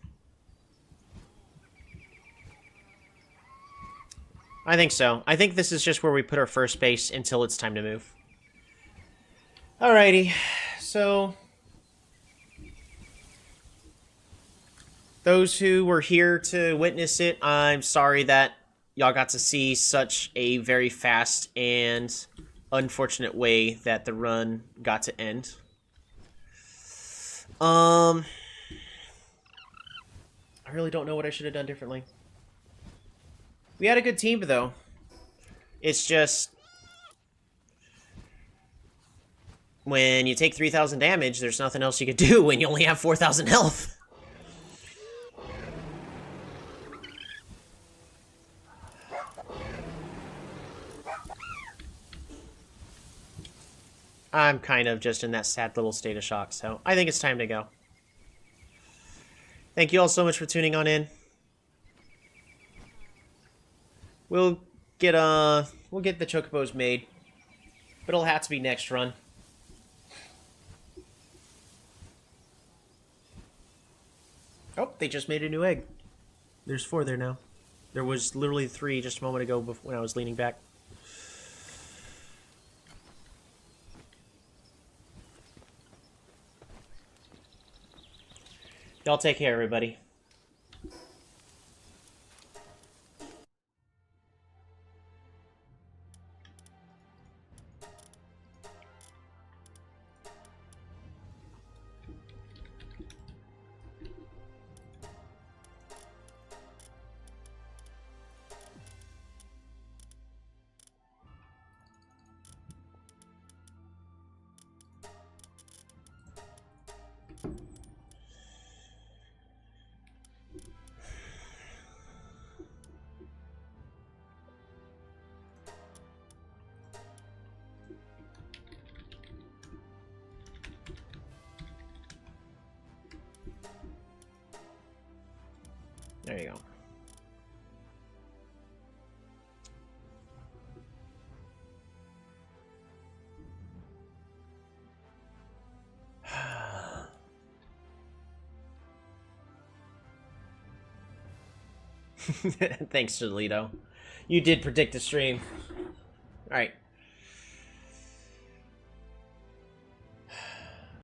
I think so. I think this is just where we put our first base until it's time to move. Alrighty, so those who were here to witness it, I'm sorry that y'all got to see such a very fast and unfortunate way that the run got to end. I really don't know what I should have done differently. We had a good team, though. It's just when you take 3,000 damage, there's nothing else you could do when you only have 4,000 health. I'm kind of just in that sad little state of shock, so I think it's time to go. Thank you all so much for tuning on in. We'll get the chocobos made, but it'll have to be next run. Oh, they just made a new egg. There's 4 there now. There was literally 3 just a moment ago when I was leaning back. Y'all take care, everybody. There you go. Thanks, Toledo. You did predict the stream. Alright.